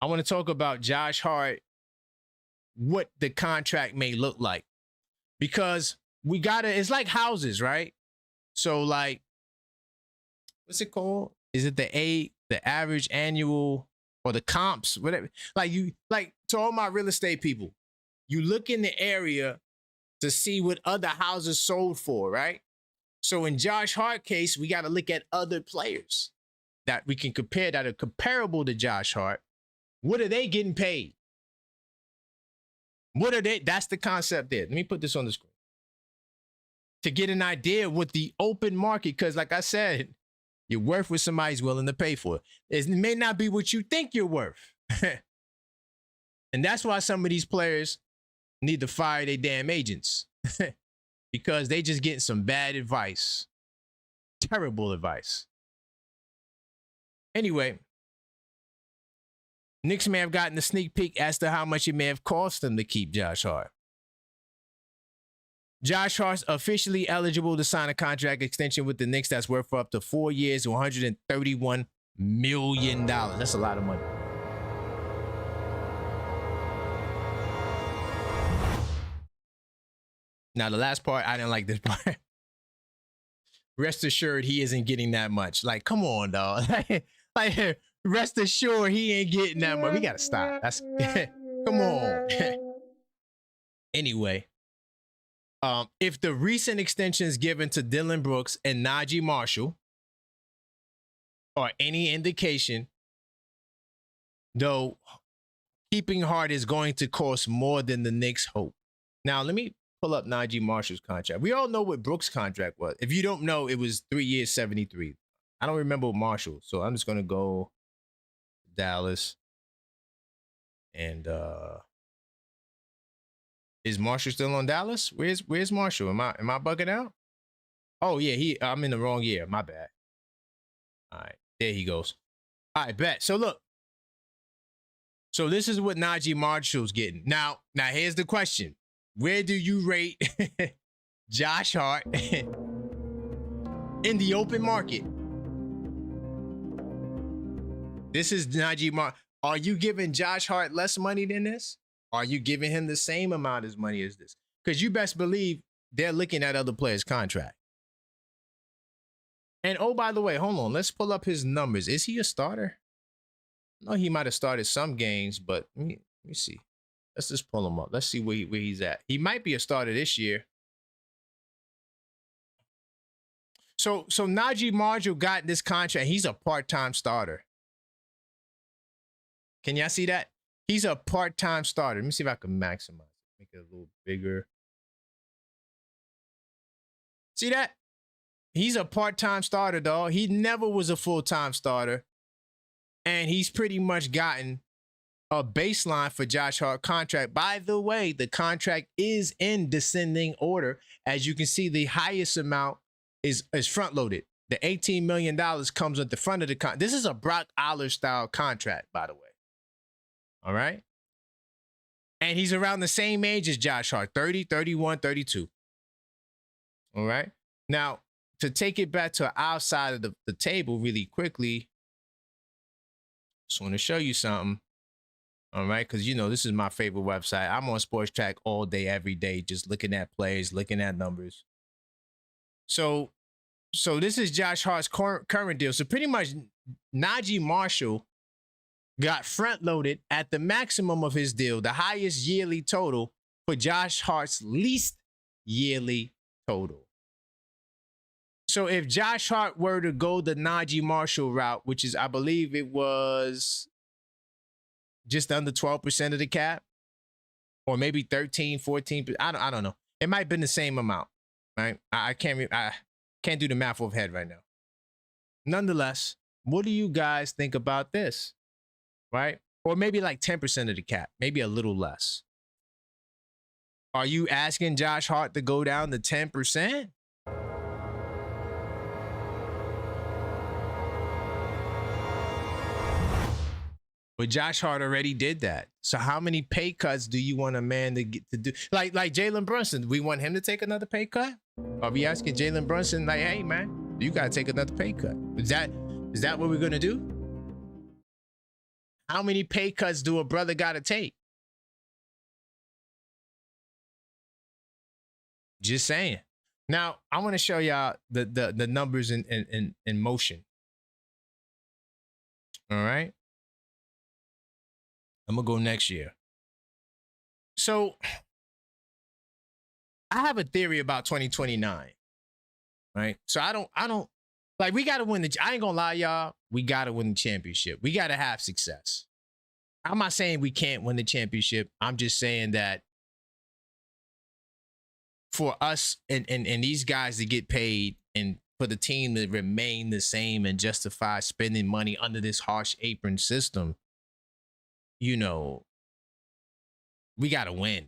I want to talk about Josh Hart, what the contract may look like, because it's like houses, right? So like what's it called? Is it the average annual or the comps, whatever? Like to all my real estate people, you look in the area to see what other houses sold for, right? So in Josh Hart case, we got to look at other players that we can compare that are comparable to Josh Hart. What are they getting paid? What are they? That's the concept there. Let me put this on the screen to get an idea of what the open market, because like I said, you're worth what somebody's willing to pay for. It may not be what you think you're worth. And that's why some of these players need to fire their damn agents because they just getting some bad advice. Terrible advice. Anyway, Knicks may have gotten a sneak peek as to how much it may have cost them to keep Josh Hart. Josh Hart's officially eligible to sign a contract extension with the Knicks that's worth up to 4 years, $131 million. That's a lot of money. Now, the last part, I didn't like this part. Rest assured, he isn't getting that much. Like, come on, dog. like, rest assured, he ain't getting that much. We got to stop. That's come on. Anyway. If the recent extensions given to Dillon Brooks and Najee Marshall are any indication, though, keeping Hart is going to cost more than the Knicks hope. Now, let me pull up Najee Marshall's contract. We all know what Brooks' contract was. If you don't know, it was 3 years, 73. I don't remember Marshall, so I'm just going to go Dallas. And is Marshall still on Dallas? Where's Marshall? Am I bugging out? Oh yeah, I'm in the wrong year. My bad. All right, there he goes. All right, bet. So look. So this is what Najee Marshall's getting. Now here's the question. Where do you rate Josh Hart in the open market? This is Najee Marshall. Are you giving Josh Hart less money than this? Are you giving him the same amount of money as this? Because you best believe they're looking at other players' contract. And oh, by the way, hold on. Let's pull up his numbers. Is he a starter? No, he might have started some games, but let me see. Let's just pull him up. Let's see where he's at. He might be a starter this year. So Najee Marshall got this contract. He's a part-time starter. Can y'all see that? He's a part-time starter. Let me see if I can maximize it. Make it a little bigger. See that? He's a part-time starter, dog. He never was a full-time starter. And he's pretty much gotten a baseline for Josh Hart contract. By the way, the contract is in descending order. As you can see, the highest amount is front-loaded. The $18 million comes at the front of the contract. This is a Brock Aller-style contract, by the way. All right. And he's around the same age as Josh Hart, 30, 31, 32. All right. Now, to take it back to our side of the table really quickly, just want to show you something. All right. Because, you know, this is my favorite website. I'm on Sports Track all day, every day, just looking at plays, looking at numbers. So this is Josh Hart's current deal. So pretty much Najee Marshall got front-loaded at the maximum of his deal, the highest yearly total for Josh Hart's least yearly total. So if Josh Hart were to go the Najee Marshall route, which is, I believe it was just under 12% of the cap, or maybe 13, 14, I don't know. It might have been the same amount, right? I can't do the math off head right now. Nonetheless, what do you guys think about this? Right? Or maybe like 10% of the cap, maybe a little less. Are you asking Josh Hart to go down to 10%? But Josh Hart already did that. So how many pay cuts do you want a man to get to do? Like Jalen Brunson, do we want him to take another pay cut? Are we asking Jalen Brunson, like, hey man, you gotta take another pay cut? Is that what we're gonna do? How many pay cuts do a brother gotta take? Just saying. Now, I want to show y'all the numbers in motion. All right. I'm gonna go next year. So I have a theory about 2029. Right. So I don't like, we gotta win I ain't gonna lie, y'all. We gotta win the championship. We gotta have success. I'm not saying we can't win the championship. I'm just saying that for us and these guys to get paid and for the team to remain the same and justify spending money under this harsh apron system, you know, we got to win.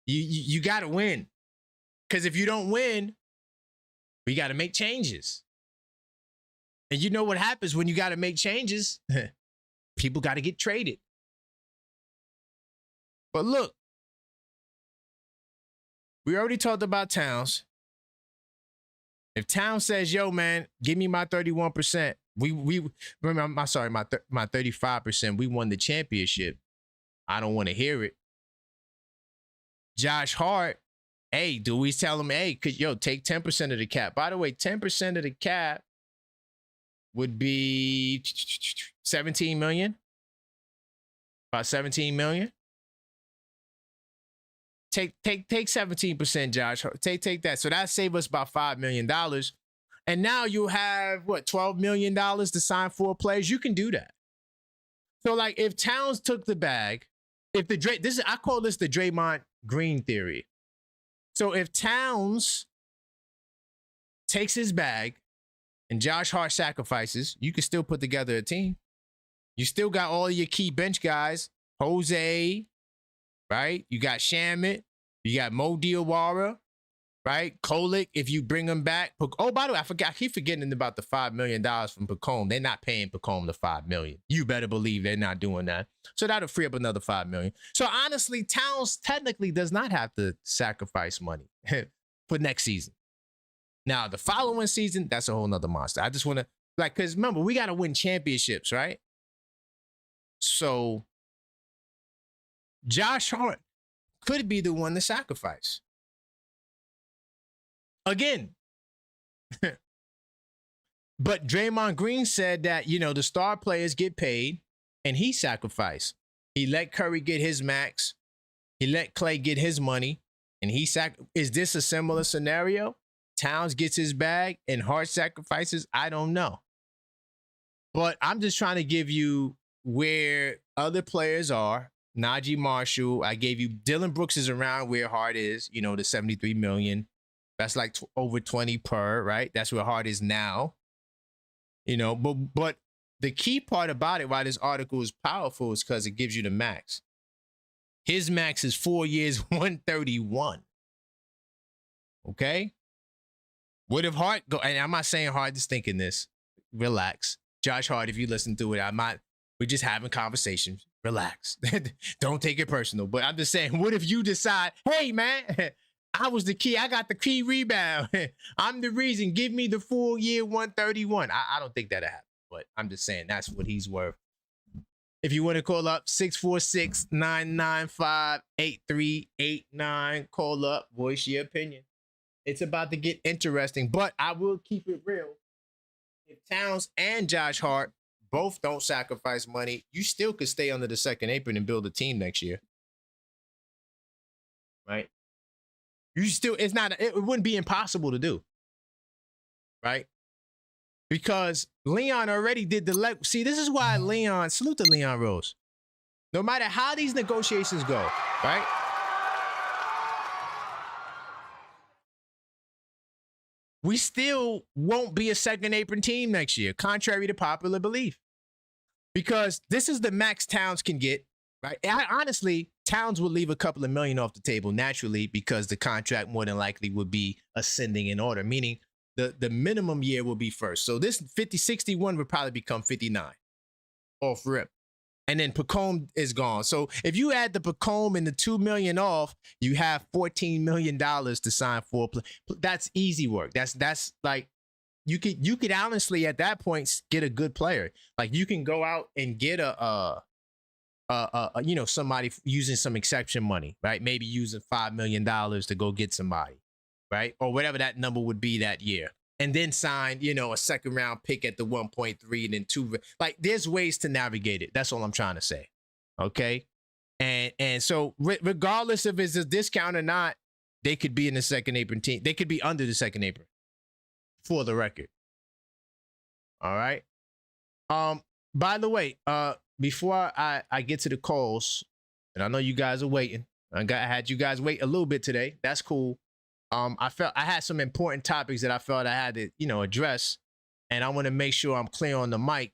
you got to win. Because if you don't win, we got to make changes. And you know what happens when you got to make changes? People got to get traded. But look, we already talked about Towns. If Towns says, yo, man, give me my 31%, we remember, my 35%, we won the championship. I don't want to hear it. Josh Hart, hey, do we tell him, hey, take 10% of the cap? By the way, 10% of the cap would be 17 million. About 17 million. Take 17%, Josh. Take that. So that save us about $5 million. And now you have what, $12 million to sign 4 players. You can do that. So like if Towns took the bag, if the I call this the Draymond Green theory. So if Towns takes his bag and Josh Hart sacrifices, you can still put together a team. You still got all your key bench guys, Jose, right? You got Shamet, you got Mo Diawara, right? Kolek, if you bring him back. Oh, by the way, I keep forgetting about the $5 million from Pacome. They're not paying Pacome the $5 million. You better believe they're not doing that. So that'll free up another $5 million. So honestly, Towns technically does not have to sacrifice money for next season. Now, the following season, that's a whole nother monster. I just want to, because remember, we got to win championships, right? So Josh Hart could be the one to sacrifice. Again. But Draymond Green said that, the star players get paid and he sacrificed. He let Curry get his max. He let Clay get his money. And is this a similar scenario? Towns gets his bag and Hart sacrifices? I don't know. But I'm just trying to give you where other players are. Najee Marshall, I gave you Dylan Brooks is around where Hart is, the 73 million. That's like over 20 per, right? That's where Hart is now. But the key part about it, why this article is powerful, is because it gives you the max. His max is 4 years, 131. Okay? What if Hart go, and I'm not saying Hart is thinking this. Relax. Josh Hart, if you listen to it, we're just having conversations. Relax. Don't take it personal. But I'm just saying, what if you decide, hey, man, I was the key. I got the key rebound. I'm the reason. Give me the full year 131. I don't think that'll happen. But I'm just saying that's what he's worth. If you want to call up, 646-995-8389. Call up. Voice your opinion. It's about to get interesting. But I will keep it real. If Towns and Josh Hart both don't sacrifice money, you still could stay under the second apron and build a team next year. Right? It wouldn't be impossible to do. Right? Because Leon already did the see, this is why salute to Leon Rose. No matter how these negotiations go, right? We still won't be a second apron team next year, contrary to popular belief. Because this is the max Towns can get, right? Honestly, Towns would leave a couple of million off the table naturally because the contract more than likely would be ascending in order, meaning the minimum year will be first. So this 60-61 would probably become 59 off rip. And then Pacome is gone. So if you add the Pacome and the $2 million off, you have $14 million to sign 4 players. That's easy work. That's like, you could honestly at that point get a good player. Like you can go out and get somebody using some exception money, right? Maybe using $5 million to go get somebody, right? Or whatever that number would be that year. and then sign, a second round pick at the 1.3 and then 2. Like, there's ways to navigate it. That's all I'm trying to say. Okay. And so regardless if it's a discount or not, they could be in the second apron team. They could be under the second apron, for the record. All right. By the way, before I get to the calls, and I know you guys are waiting. I had you guys wait a little bit today. That's cool. I felt I had some important topics that I felt I had to, address, and I want to make sure I'm clear on the mic,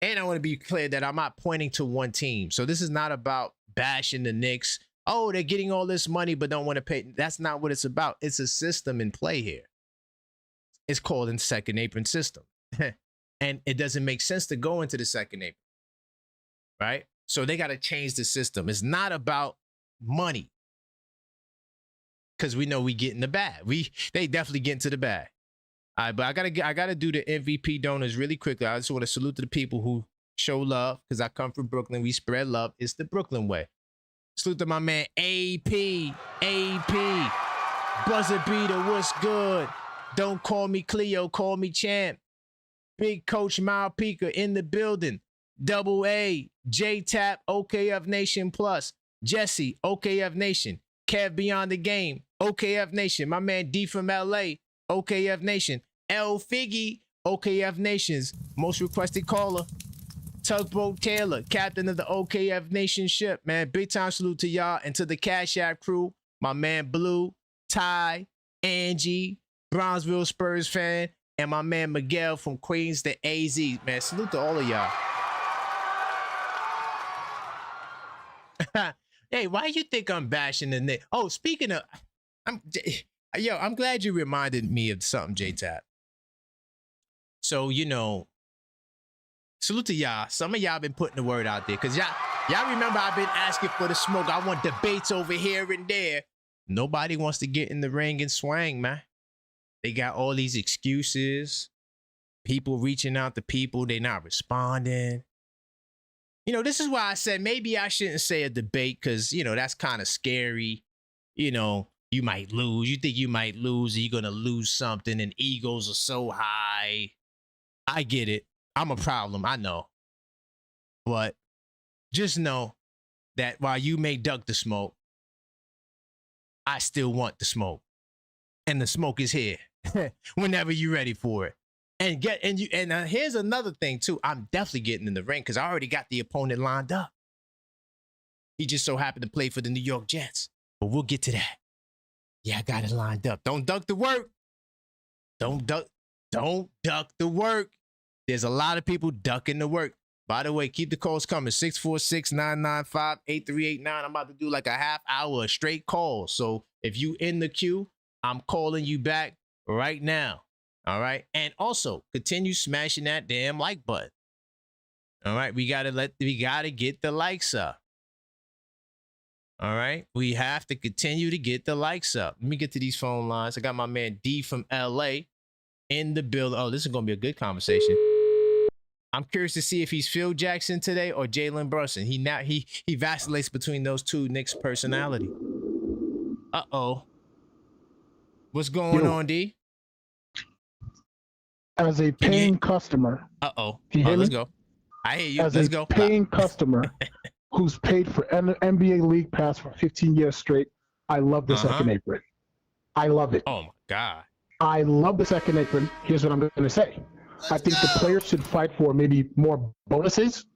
and I want to be clear that I'm not pointing to one team. So this is not about bashing the Knicks. Oh, they're getting all this money but don't want to pay. That's not what it's about. It's a system in play here. It's called the second apron system, and it doesn't make sense to go into the second apron, right? So they got to change the system. It's not about money. Because we know we get in the bag. They definitely get into the bag. All right, but I gotta do the MVP donors really quickly. I just want to salute to the people who show love, because I come from Brooklyn. We spread love. It's the Brooklyn way. Salute to my man AP, Buzzer Beater, what's good? Don't call me Cleo, call me Champ. Big Coach Malpeaka in the building. Double A, J-Tap, OKF Nation Plus. Jesse, OKF Nation. Kev Beyond the Game, OKF Nation. My man D from LA, OKF Nation. L Figgy, OKF Nation's most requested caller. Tugboat Taylor, captain of the OKF Nation ship, man. Big time salute to y'all and to the Cashapp crew. My man Blue, Ty, Angie, Brownsville Spurs fan, and my man Miguel from Queens to AZ. Man, salute to all of y'all. Hey, why you think I'm bashing the Knicks? Oh, speaking of, I'm glad you reminded me of something, J-Tap. So, salute to y'all. Some of y'all been putting the word out there, because y'all remember I've been asking for the smoke. I want debates over here and there. Nobody wants to get in the ring and swang, man. They got all these excuses. People reaching out to people. They not responding. This is why I said maybe I shouldn't say a debate, because, that's kind of scary. You might lose. You think you might lose, and you're going to lose something, and egos are so high. I get it. I'm a problem. I know. But just know that while you may duck the smoke, I still want the smoke. And the smoke is here whenever you're ready for it. And here's another thing too. I'm definitely getting in the ring, because I already got the opponent lined up. He just so happened to play for the New York Jets. But we'll get to that. Yeah, I got it lined up. Don't duck the work. Don't duck the work. There's a lot of people ducking the work. By the way, keep the calls coming. 646-995-8389. I'm about to do like a half hour of straight calls. So if you in the queue, I'm calling you back right now. All right. And also continue smashing that damn like button. All right. We gotta get the likes up. All right. We have to continue to get the likes up. Let me get to these phone lines. I got my man D from LA in the building. Oh, this is gonna be a good conversation. I'm curious to see if he's Phil Jackson today or Jalen Brunson. He vacillates between those two Knicks personality. Uh-oh. What's going on, D? As a paying customer. Uh-oh. Let's Let's go. I hear you. Let's go. Paying customer who's paid for an NBA League Pass for 15 years straight, I love the second apron. I love it. Oh, my God. I love the second apron. Here's what I'm going to say. I think the players should fight for maybe more bonuses.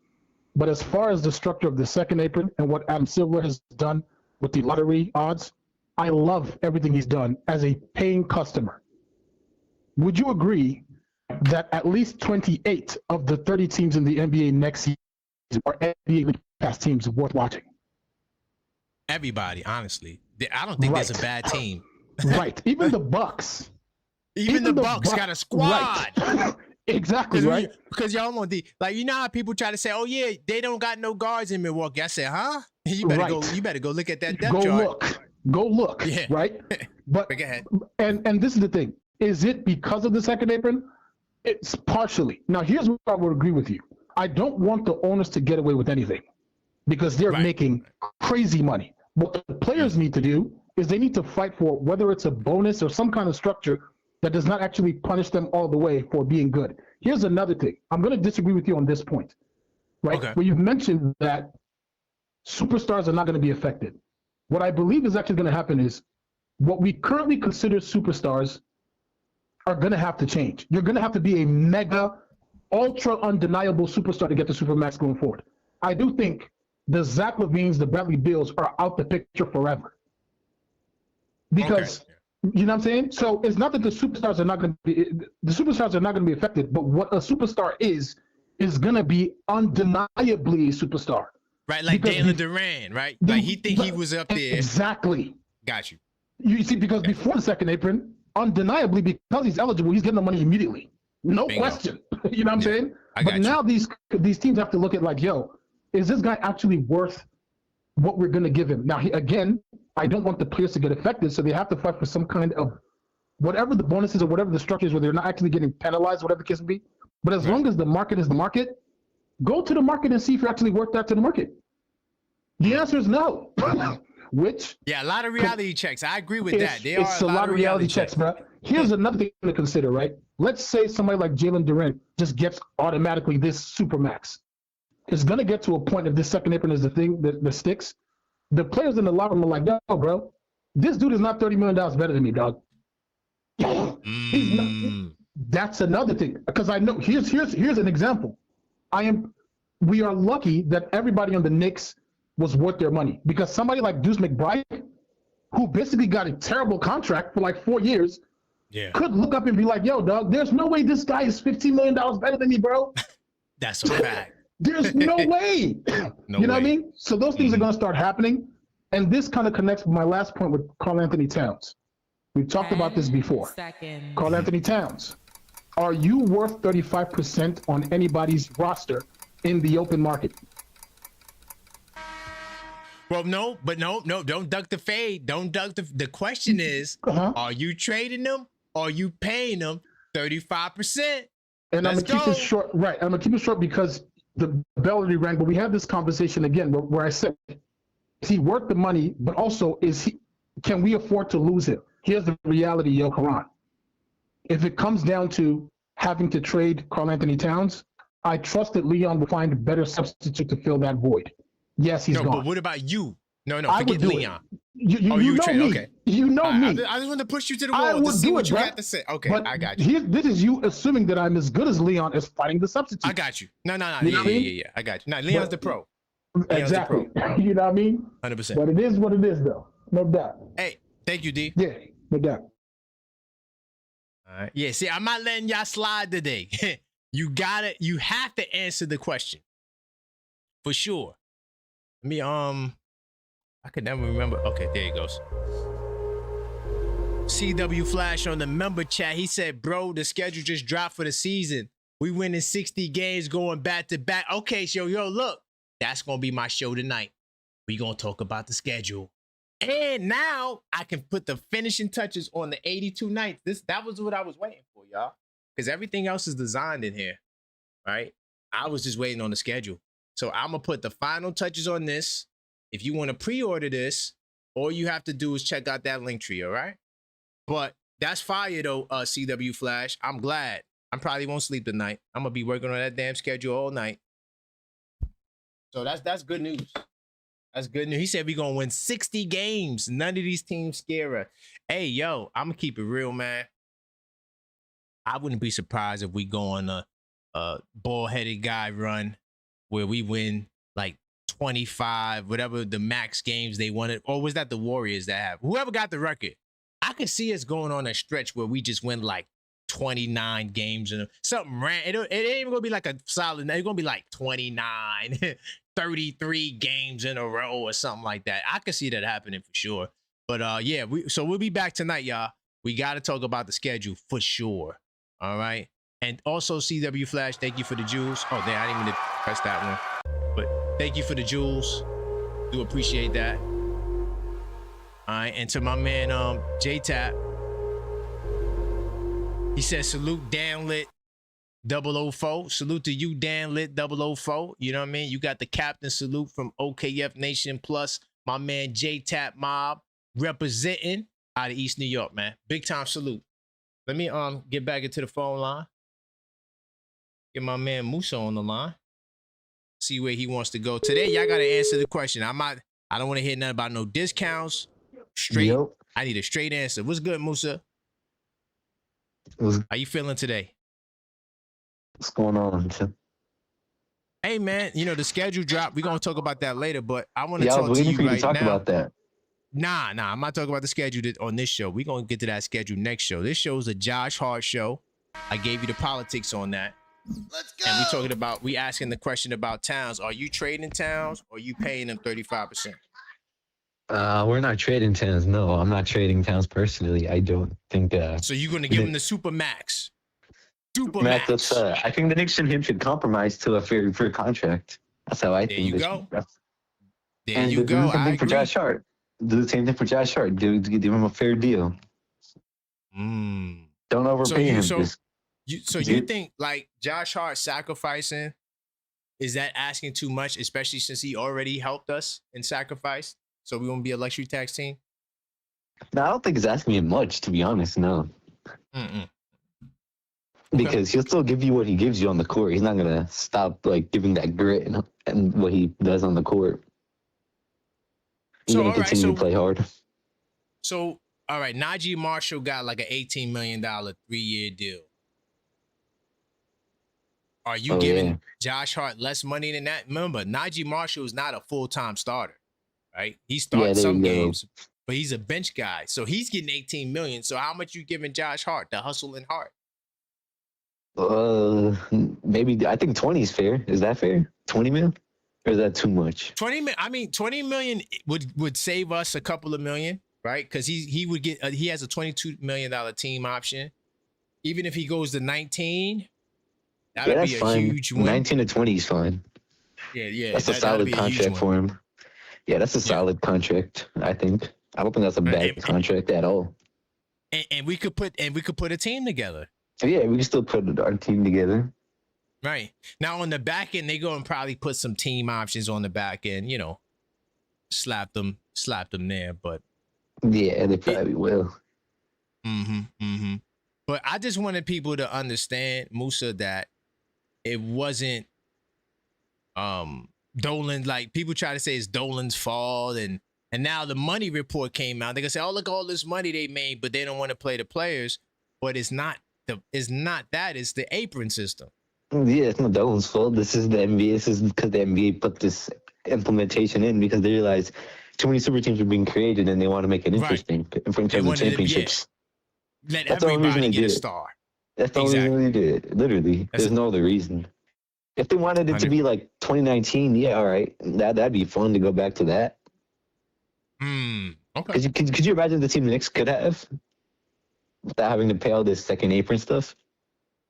But as far as the structure of the second apron and what Adam Silver has done with the lottery odds, I love everything he's done as a paying customer. Would you agree that at least 28 of the 30 teams in the NBA next season are NBA League Pass teams worth watching? Everybody, honestly. I don't think there's a bad team. Right. Even the Bucks. Even the Bucks got a squad. Right. Exactly, right? Because y'all want you know how people try to say, oh, yeah, they don't got no guards in Milwaukee. I said, huh? You better go look at that depth chart. Go look, yeah. Right? But go ahead. And this is the thing. Is it because of the second apron? It's partially. Now, here's where I would agree with you. I don't want the owners to get away with anything because they're making crazy money. What the players need to do is they need to fight for whether it's a bonus or some kind of structure that does not actually punish them all the way for being good. Here's another thing. I'm going to disagree with you on this point, right? Okay. Where you've mentioned that superstars are not going to be affected. What I believe is actually going to happen is what we currently consider superstars are going to have to change. You're going to have to be a mega, ultra undeniable superstar to get the Supermax going forward. I do think the Zach LaVines, the Bradley Beals are out the picture forever. Because, you know what I'm saying? So it's not that the superstars are not going to be affected, but what a superstar is going to be undeniably a superstar. Right, like Jalen Duran, right? Like he think he was up there. Exactly. Got you. You see, because before the second apron, undeniably, because he's eligible, he's getting the money immediately. No question. You know what I'm saying? But now these teams have to look at like, yo, is this guy actually worth what we're going to give him? Now, again, I don't want the players to get affected, so they have to fight for some kind of whatever the bonuses or whatever the structure is where they're not actually getting penalized, whatever the case may be. But as long as the market is the market, go to the market and see if you're actually worth that to the market. The answer is no. Which a lot of reality checks. I agree with that. It's a lot of reality checks, bro. Here's another thing to consider, right? Let's say somebody like Jalen Duran just gets automatically this supermax. It's gonna get to a point if this second apron is the thing that sticks. The players in the locker room are like, "No, bro, this dude is not $30 million better than me, dog." He's not. That's another thing, because I know. Here's an example. We are lucky that everybody on the Knicks was worth their money, because somebody like Deuce McBride, who basically got a terrible contract for like 4 years, could look up and be like, yo, dog, there's no way this guy is $15 million better than me, bro. That's a fact. There's no way. You know what I mean? So those things are going to start happening. And this kind of connects with my last point with Karl-Anthony Towns. We've talked about this before. Karl-Anthony Towns, are you worth 35% on anybody's roster in the open market? Well, no, don't duck the fade. Don't duck the question is, are you trading them or are you paying them 35%? And I'm going to keep it short. Right. I'm going to keep it short because the bell already rang, but we had this conversation again where I said, is he worth the money, but also can we afford to lose him? Here's the reality, yo, Karan. If it comes down to having to trade Karl-Anthony Towns, I trust that Leon will find a better substitute to fill that void. Yes, he's gone. But what about you? No, forget Leon. You know me. Okay. You know me. I just want to push you to the wall to see what you got to say. Okay, but I got you. This is you assuming that I'm as good as Leon as fighting the substitute. I got you. No. Yeah. I got you. No, Leon's the pro. Exactly. You know what I mean? 100%. But it is what it is, though. No doubt. Hey, thank you, D. Yeah, no doubt. All right. Yeah, see, I'm not letting y'all slide today. You have to answer the question. For sure. I could never remember. Okay, there he goes. CW Flash on the member chat. He said, bro, the schedule just dropped for the season. We winning 60 games going back to back. Okay, so yo, look, that's going to be my show tonight. We going to talk about the schedule. And now I can put the finishing touches on the 82 nights. That was what I was waiting for, y'all. Because everything else is designed in here, right? I was just waiting on the schedule. So I'm going to put the final touches on this. If you want to pre-order this, all you have to do is check out that link tree, all right? But that's fire, though, CW Flash. I'm glad. I probably won't sleep tonight. I'm going to be working on that damn schedule all night. So that's good news. That's good news. He said we're going to win 60 games. None of these teams scare us. Hey, yo, I'm going to keep it real, man. I wouldn't be surprised if we go on a ball-headed guy run where we win like 25, whatever the max games they wanted. Or was that the Warriors that have? Whoever got the record. I could see us going on a stretch where we just win like 29 games and something random. It ain't even gonna be like a solid. It's gonna be like 29, 33 games in a row or something like that. I could see that happening for sure. But yeah, we'll be back tonight, y'all. We got to talk about the schedule for sure. All right. And also CW Flash, thank you for the jewels. Oh, damn, I didn't even press that one. But thank you for the jewels. Do appreciate that. All right, and to my man J-Tap, he says salute Danlit 004. Salute to you, Danlit 004. You know what I mean? You got the captain salute from OKF Nation Plus. My man J-Tap Mob representing out of East New York, man. Big time salute. Let me get back into the phone line. Get my man Musa on the line. See where he wants to go. Today, y'all gotta answer the question. I don't want to hear nothing about no discounts. Straight. Yep. I need a straight answer. What's good, Musa? How you feeling today? What's going on? Hey man, you know the schedule dropped. We're gonna talk about that later, but I want to Yeah, I talk was to waiting you for you right to talk now. about that. Nah, I'm not talking about the schedule on this show. We're gonna get to that schedule next show. This show's a Josh Hart show. I gave you the politics on that. Let's go. And we asking the question about Towns. Are you trading Towns or are you paying them 35%? We're not trading Towns. No, I'm not trading Towns personally. I don't think. So you're gonna give him the super max. Super Matt, max. I think the Knicks and him should compromise to a fair contract. That's how I There think. you go. There And you do go. the same I thing for agree. Josh Hart. Do the same thing for Josh Hart. Give him a fair deal. Don't overpay him. So you think like Josh Hart sacrificing, is that asking too much, especially since he already helped us in sacrifice? So we won't be a luxury tax team? No, I don't think it's asking him much, to be honest. No. Mm-mm. Because he'll still give you what he gives you on the court. He's not gonna stop like giving that grit and what he does on the court. He's gonna continue to play hard. So all right, Najee Marshall got like an $18 million 3-year deal. Are you giving Josh Hart less money than that? Remember, Najee Marshall is not a full-time starter, right? He starts some games, but he's a bench guy. So he's getting $18 million. So how much you giving Josh Hart, the hustle and Hart? Maybe I think 20 is fair. Is that fair? 20 mil? Or is that too much? 20 million would save us a couple of million, right? Because he would get he has a $22 million team option. Even if he goes to 19, that'd be a huge win. 19 to 20 is fine. Yeah. That's a solid contract for him. Yeah, that's a solid contract, I think. I don't think that's a bad contract at all. And we could put a team together. Yeah, we can still put our team together. Right. Now on the back end, they go and probably put some team options on the back end, you know, slap them there. But yeah, they probably will. But I just wanted people to understand, Musa, that it wasn't Dolan, like people try to say it's Dolan's fault, and now the money report came out. They can say, oh, look, all this money they made, but they don't want to play the players. But it's not that, it's the apron system. Yeah, it's not Dolan's fault. This is the NBA. This is because the NBA put this implementation in because they realized too many super teams are being created and they want to make it interesting in terms of championships. Let everybody get a star. That's the only reason they did it. Literally, there's no other reason. If they wanted it to be like 2019, yeah, all right, that'd be fun to go back to that. Okay. Could you imagine the team the Knicks could have without having to pay all this second apron stuff?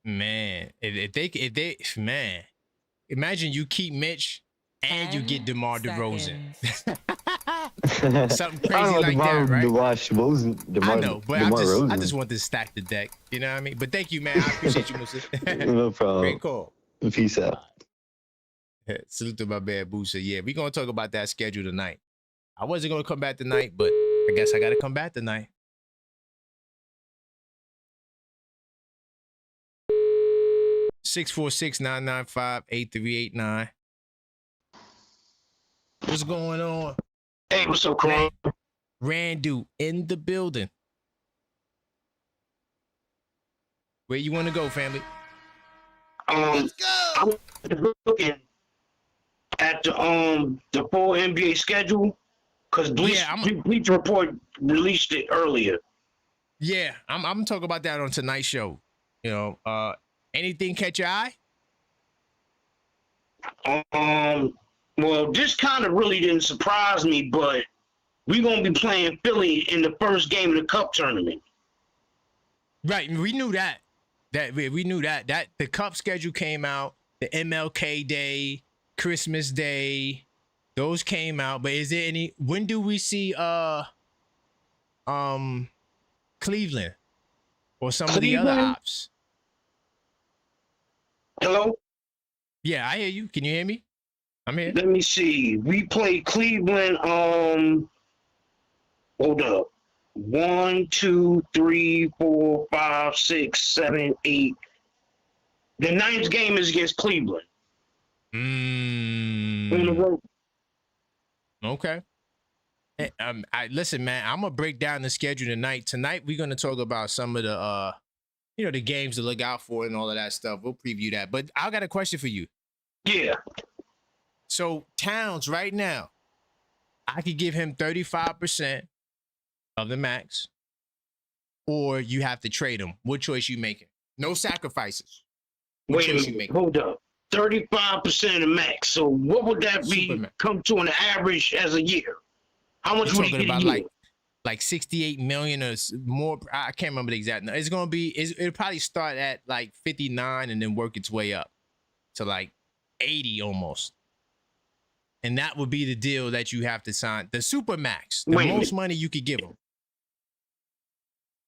Man, if they imagine you keep Mitch and you get DeMar DeRozan. Something crazy like that, right? I know, but I just want to stack the deck. You know what I mean? But thank you, man. I appreciate you, Musa. No problem. Great call. Peace out. Salute to my bad Boosa. Yeah, we're going to talk about that schedule tonight. I wasn't going to come back tonight, but I guess I got to come back tonight. (646-995-8389). What's going on? Hey, what's up, Craig? Randu in the building. Where you want to go, family? Let's go. I'm looking at the full NBA schedule because Bleach Report released it earlier. Yeah, I'm talking about that on tonight's show. You know, anything catch your eye? Well, this kind of really didn't surprise me, but we're gonna be playing Philly in the first game of the Cup tournament. Right, we knew that. We knew that the Cup schedule came out. The MLK Day, Christmas Day, those came out. But is there any? When do we see Cleveland or some of the other ops? Hello? Yeah, I hear you. Can you hear me? I'm here. Let me see. We play Cleveland. Hold up. 1, 2, 3, 4, 5, 6, 7, 8. The 9th game is against Cleveland on the road. Okay. Listen, man. I'm gonna break down the schedule tonight. Tonight we're gonna talk about some of the the games to look out for and all of that stuff. We'll preview that. But I got a question for you. Yeah. So Towns right now, I could give him 35% of the max, or you have to trade him. What choice you making? No sacrifices. What Wait a choice you minute. making? Hold up. 35% of max. So what would that be Superman. come to an average as a year? How much You're would he talking get a about year? like 68 million or more. I can't remember the exact number. It's gonna be. It'll probably start at like 59 and then work its way up to like 80 almost. And that would be the deal that you have to sign. The super max, the Wait a most minute. money you could give him.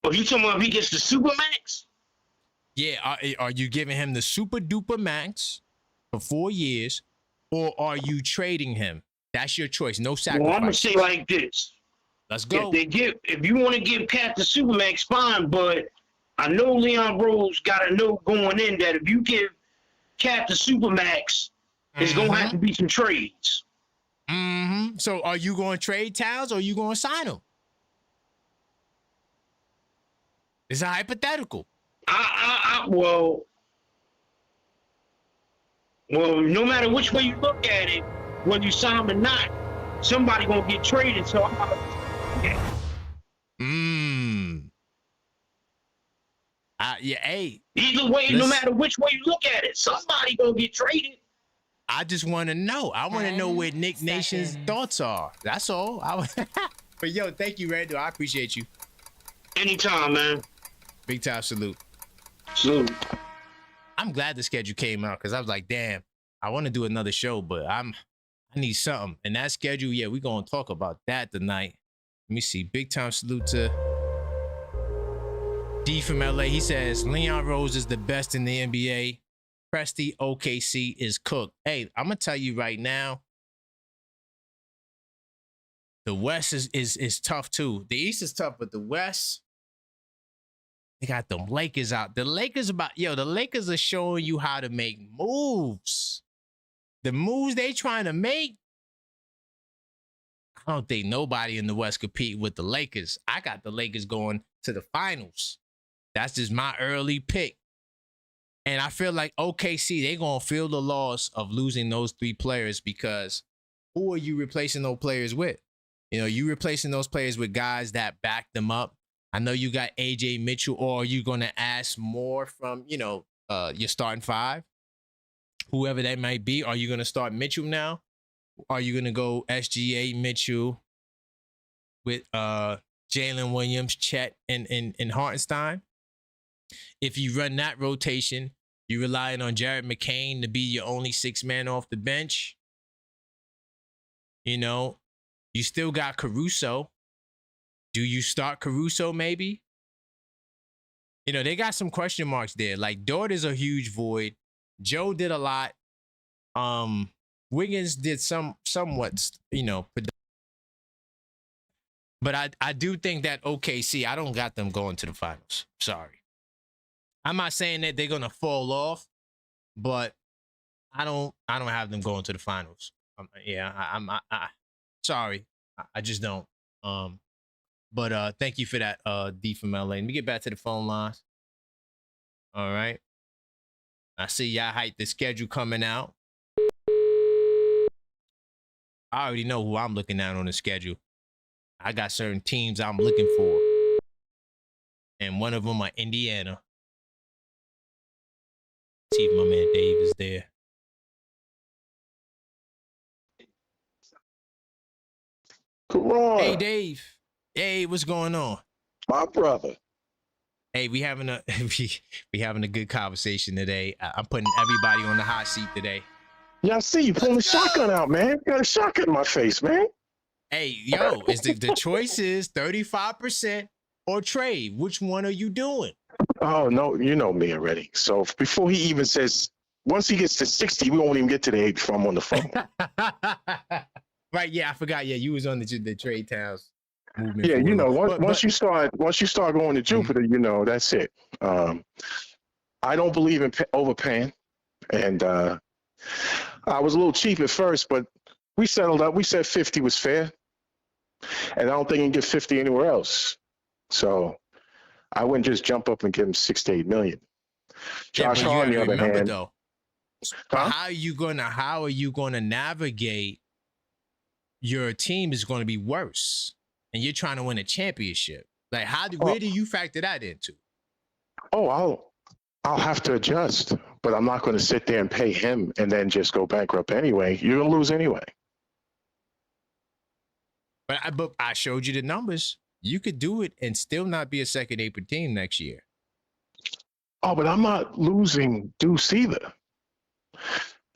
Are you talking about if he gets the super max? Yeah, are you giving him the super duper max for 4 years, or are you trading him? That's your choice. No sacrifice. Well, I'm gonna say like this. Let's go. If you want to give Cat the Supermax, fine, but I know Leon Rose got a note going in that if you give Cat the Supermax, it's gonna have to be some trades. So are you going to trade Towns or are you going to sign him? It's a hypothetical. Well, no matter which way you look at it, whether you sign him or not, somebody gonna get traded. So Yeah, hey. Either way, no matter which way you look at it, somebody gonna get traded. I just want to know. I want to know where Nick Nation's thoughts are. That's all. But yo, thank you, Randall. I appreciate you. Anytime, man. Big time salute. Salute. I'm glad the schedule came out because I was like, damn, I want to do another show, but I need something. And that schedule, yeah, we're going to talk about that tonight. Let me see. Big time salute to D from LA. He says, Leon Rose is the best in the NBA. Presti OKC is cooked. Hey, I'm going to tell you right now, the West is tough too. The East is tough, but the West, they got them Lakers out. The Lakers the Lakers are showing you how to make moves. The moves they trying to make, I don't think nobody in the West compete with the Lakers. I got the Lakers going to the finals. That's just my early pick. And I feel like OKC, they're going to feel the loss of losing those 3 players because who are you replacing those players with? You know, you replacing those players with guys that back them up. I know you got AJ Mitchell, or are you going to ask more from, your starting 5? Whoever that might be. Are you going to start Mitchell now? Are you going to go SGA Mitchell with Jalen Williams, Chet, and Hartenstein? If you run that rotation, you're relying on Jared McCain to be your only 6 man off the bench. You still got Caruso. Do you start Caruso maybe? They got some question marks there. Like Dort is a huge void. Joe did a lot. Wiggins did somewhat, but I do think that OKC, I don't got them going to the finals. Sorry. I'm not saying that they're gonna fall off, but I don't have them going to the finals. I'm sorry. I just don't. But thank you for that, D from LA. Let me get back to the phone lines. All right. I see y'all hype the schedule coming out. I already know who I'm looking at on the schedule. I got certain teams I'm looking for. And one of them are Indiana. See if my man Dave is there. Karan. Hey, Dave. Hey, what's going on? My brother. Hey, we having a good conversation today. I'm putting everybody on the hot seat today. Yeah, I see you pulling the shotgun out, man. You got a shotgun in my face, man. Hey, yo, the choice is 35% or trade. Which one are you doing? Oh, no, you know me already. So before he even says, once he gets to 60, we won't even get to the 8 before I'm on the phone. Right, yeah, I forgot. Yeah, you was on the trade towns. movement Yeah, forward. you know, But once you start going to Jupiter, you know, that's it. I don't believe in overpaying, and I was a little cheap at first, but we settled up. We said 50 was fair, and I don't think you can get 50 anywhere else. So I wouldn't just jump up and give him 6 to 8 million. Josh Hart, on the other hand, though, how are you gonna navigate? Your team is going to be worse, and you're trying to win a championship. Like, where do you factor that into? Oh, I'll have to adjust, but I'm not going to sit there and pay him and then just go bankrupt anyway. You're going to lose anyway. But I showed you the numbers. You could do it and still not be a second April team next year. Oh, but I'm not losing Deuce either.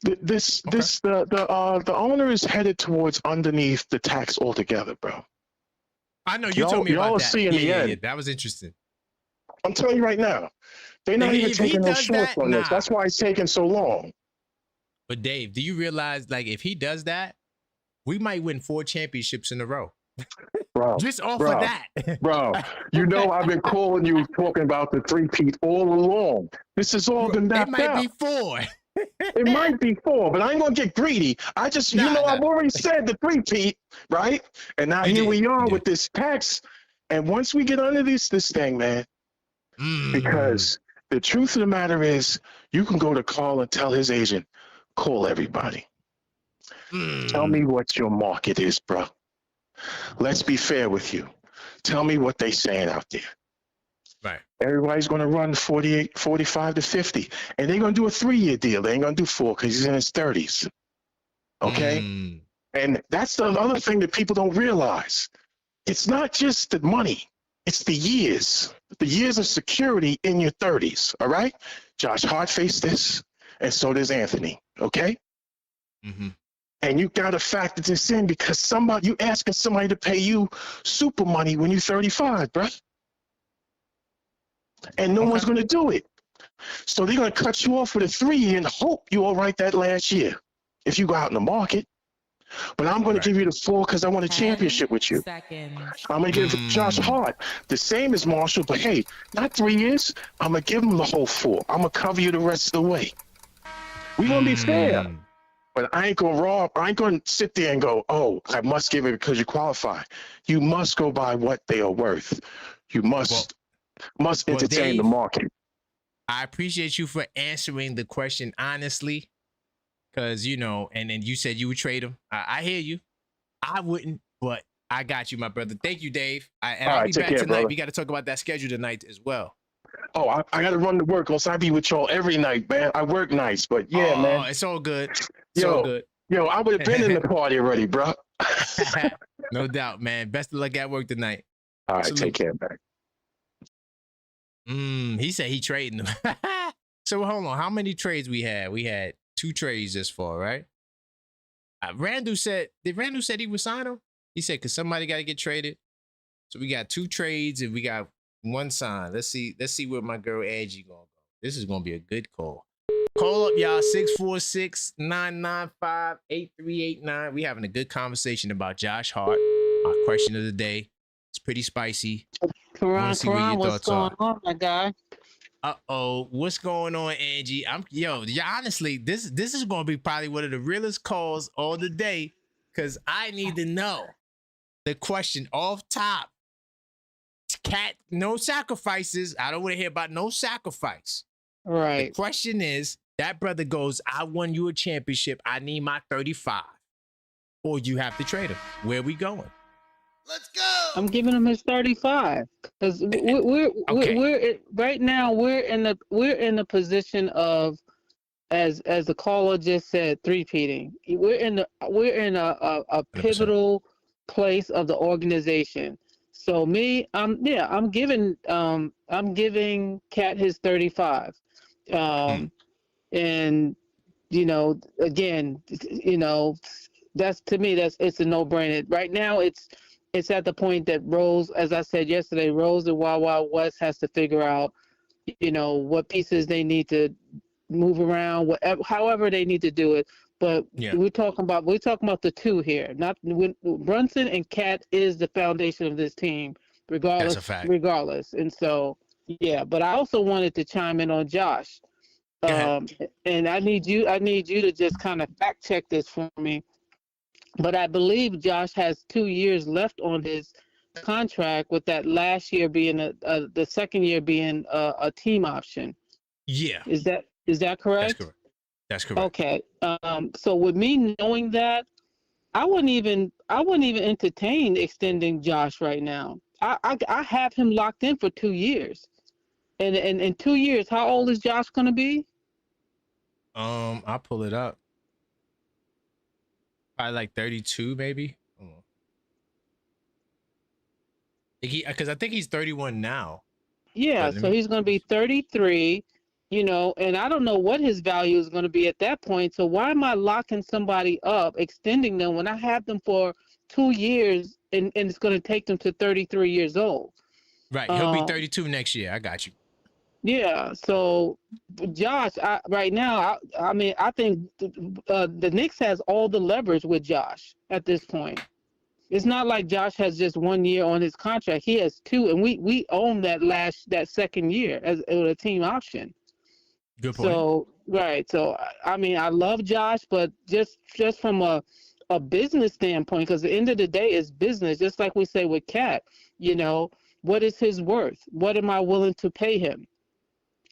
The owner is headed towards underneath the tax altogether, bro. I know you told me about that. See in the end. Yeah, that was interesting. I'm telling you right now, they're not even taking no shorts on this. That's why it's taking so long. But Dave, do you realize, like, if he does that, we might win 4 championships in a row. Bro, just off of that. Bro, you know I've been calling you talking about the three-peat all along. This has all been mapped out. It might be 4. It might be 4, but I ain't gonna get greedy. I've already said the three-peat, right? And now here we are with this tax. And once we get under this thing, man, because the truth of the matter is, you can go to Carl and tell his agent, call everybody. Tell me what your market is, bro. Let's be fair with you. Tell me what they saying out there. Right. Everybody's going to run 45 to 50. And they're going to do a 3-year deal. They ain't going to do 4 because he's in his 30s. Okay? And that's the other thing that people don't realize. It's not just the money. It's the years. The years of security in your 30s. All right? Josh Hart faced this, and so does Anthony. Okay? And you got to factor this in because you asking somebody to pay you super money when you're 35, bruh. And no one's going to do it. So they're going to cut you off with a 3-year and hope you all right that last year if you go out in the market. But I'm going to give you the 4 because I want a championship with you. I'm going to give Josh Hart the same as Marshall, but hey, not 3 years. I'm going to give him the whole 4. I'm going to cover you the rest of the way. We're going to be fair. But I ain't going to rob. I ain't going to sit there and go, oh, I must give it because you qualify. You must go by what they are worth. You must entertain the market. I appreciate you for answering the question honestly, because, you know, and then you said you would trade him. I hear you. I wouldn't, but I got you, my brother. Thank you, Dave. I'll be back tonight. Brother. We got to talk about that schedule tonight as well. Oh, I got to run to work, else I be with y'all every night, man. I work nights, but yeah, man. It's all good. It's all good. Yo, I would have been in the party already, bro. No doubt, man. Best of luck at work tonight. All right, take care, man. He said he trading them. So hold on. How many trades we had? We had 2 trades this far, right? Did Randall said he would sign him? He said, because somebody got to get traded. So we got 2 trades and we got 1 sign. Let's see where my girl Angie gonna go. This is gonna be a good call. Call up, y'all. 646-995-8389. We having a good conversation about Josh Hart. Our question of the day. It's pretty spicy. Karan, what's going on, my guy? What's going on, Angie? Honestly, this is gonna be probably one of the realest calls all the day, because I need to know the question off top. Cat, no sacrifices. I don't want to hear about no sacrifice. Right. The question is, that brother goes, I won you a championship. I need my 35. Or you have to trade him. Where are we going? Let's go. I'm giving him his 35 because we're right now we're in the position of, as the caller just said, three-peating. We're in a pivotal place of the organization. So I'm giving Cat his 35. And again, that's, to me, it's a no-brainer. Right now it's at the point that Rose, as I said yesterday, Rose and Wild Wild West has to figure out, what pieces they need to move around, however they need to do it. But Yeah. we're talking about the two here. Not Brunson and Cat is the foundation of this team, regardless. That's a fact. Regardless, and so yeah. But I also wanted to chime in on Josh. And I need you to just kind of fact check this for me. But I believe Josh has 2 years left on his contract, with that last year being the second year being a team option. Yeah. Is that correct? That's correct. Okay. So with me knowing that, I wouldn't even entertain extending Josh right now. I have him locked in for 2 years. And in 2 years, how old is Josh going to be? I'll pull it up. Probably like 32, maybe. Because I think he's 31 now. Yeah, so he's going to be 33, and I don't know what his value is going to be at that point. So why am I locking somebody up, extending them, when I have them for 2 years and it's going to take them to 33 years old? Right. He'll be 32 next year. I got you. Yeah. So Josh, right now, I think the Knicks has all the leverage with Josh at this point. It's not like Josh has just 1 year on his contract. He has 2, and we own that second year as a team option. Good point. So right. So I love Josh, but just from a business standpoint, because at the end of the day, it's business. Just like we say with Cat, what is his worth? What am I willing to pay him?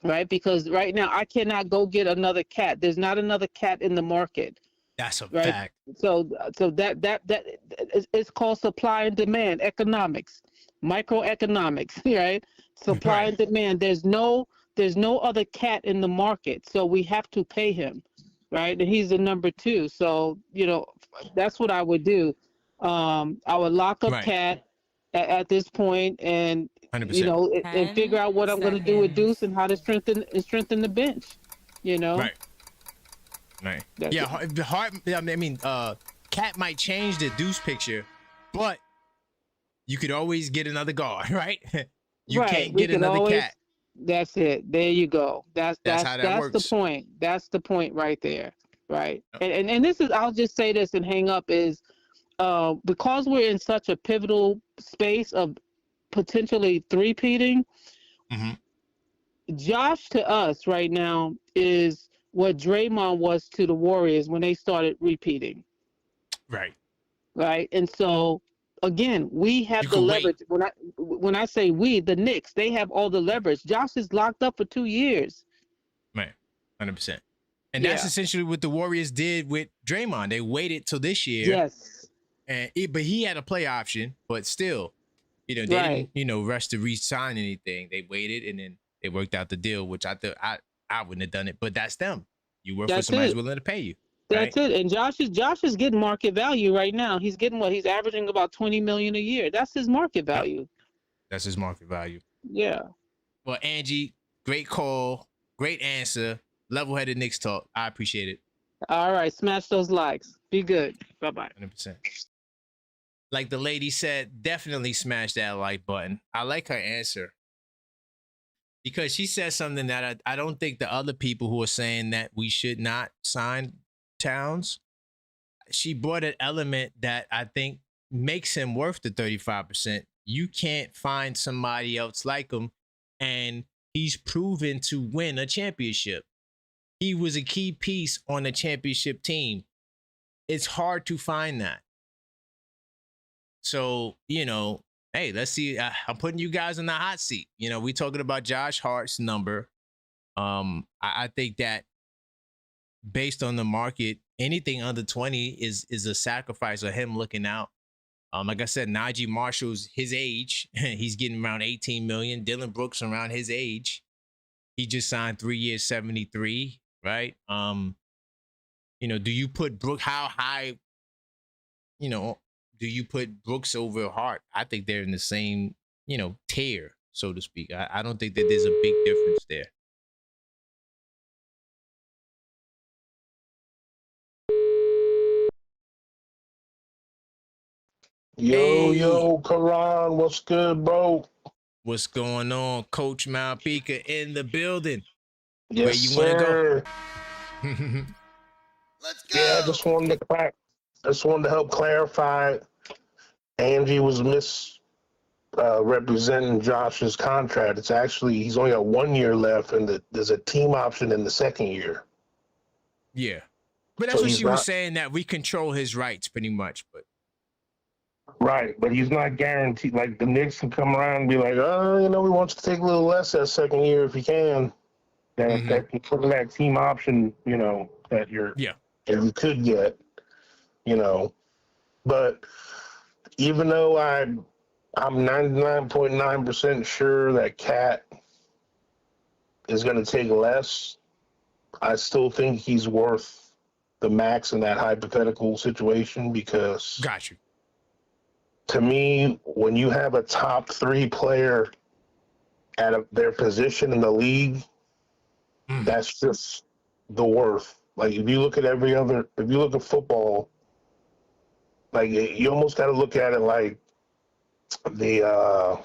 Right? Because right now I cannot go get another Cat. There's not another Cat in the market. That's a right? fact. So that it's called supply and demand economics, microeconomics, right? Supply and demand. There's no other Cat in the market, so we have to pay him, right? And he's the number 2. So that's what I would do. I would lock up Cat at this point, and 100%. and figure out what I'm going to do with Deuce and how to strengthen the bench. Right. Right. Yeah. Hart. Cat might change the Deuce picture, but you could always get another guard, right? You can't get another Cat. That's it. There you go. That's how that works. The point. That's the point right there. Right. And this is, I'll just say this and hang up, is because we're in such a pivotal space of potentially three-peating, Josh to us right now is what Draymond was to the Warriors when they started repeating. Right. Right. And so again, we have the leverage. When I say we, the Knicks, they have all the leverage. Josh is locked up for 2 years. Right. 100%. And that's essentially what the Warriors did with Draymond. They waited till this year. Yes. But he had a play option, but still, they didn't, rush to re-sign anything. They waited, and then they worked out the deal, which I thought I wouldn't have done it, but that's them. You work for somebody who's willing to pay you. That's it. And Josh is getting market value right now. He's getting he's averaging about $20 million a year. That's his market value. That's his market value. Yeah. Well, Angie, great call, great answer, level-headed Knicks talk. I appreciate it. All right, smash those likes. Be good. Bye-bye. 100%. Like the lady said, definitely smash that like button. I like her answer, because she said something that I don't think the other people who are saying that we should not sign Towns, she brought an element that I think makes him worth the 35%. You can't find somebody else like him, and he's proven to win a championship. He was a key piece on the championship team. It's hard to find that. So, hey, let's see. I'm putting you guys in the hot seat. We talking about Josh Hart's number. I think that based on the market, anything under 20 is a sacrifice of him looking out. Like I said, Najee Marshall's his age. He's getting around 18 million. Dylan Brooks around his age. He just signed 3 years, 73, right? Do you put Brooks, how high, do you put Brooks over Hart? I think they're in the same, tier, so to speak. I don't think that there's a big difference there. Yo, Karan, what's good, bro? What's going on? Coach Malpika in the building. Yes, Where you want to go? Let's go. Yeah, I just wanted to help clarify. Angie was representing Josh's contract. It's actually he's only got 1 year left, and there's a team option in the second year. Yeah, but that's So what he's she was not- saying, that we control his rights pretty much. But Right, but he's not guaranteed. Like the Knicks can come around and be like, "Oh, we want you to take a little less that second year if you can." That can put in that team option, that you could get, But even though I'm 99.9% sure that Cat is going to take less, I still think he's worth the max in that hypothetical situation because. got you. To me, when you have a top 3 player at their position in the league, that's just the worth. Like if you look at football, like you almost got to look at it like the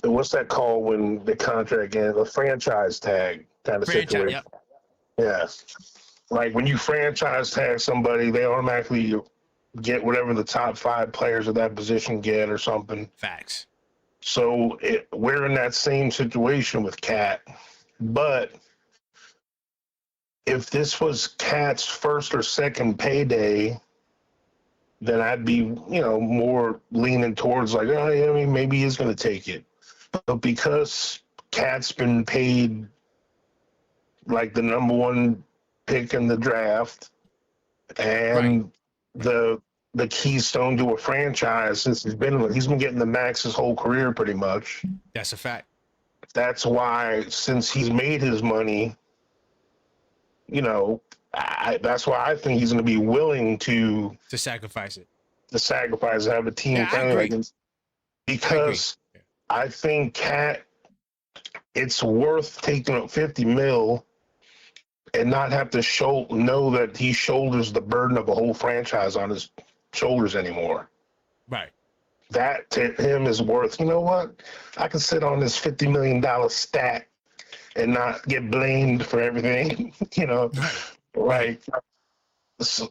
what's that called when the contract ends? A franchise tag kind of situation. Yep. Yeah, like when you franchise tag somebody, they automatically get whatever the top 5 players of that position get or something. Facts. So we're in that same situation with Cat. But if this was Cat's first or second payday, then I'd be, more leaning towards like, oh, yeah, I mean, maybe he's going to take it. But because Cat's been paid like the number 1 pick in the draft and the keystone to a franchise since he's been getting the max his whole career pretty much. That's a fact. That's why since he's made his money, that's why I think he's going to be willing to sacrifice it. To sacrifice and have a team because I think Cat, it's worth taking up $50 million and not have to know that he shoulders the burden of a whole franchise on his shoulders anymore. Right. That to him is worth, you know what? I can sit on this $50 million stack and not get blamed for everything, Right. So,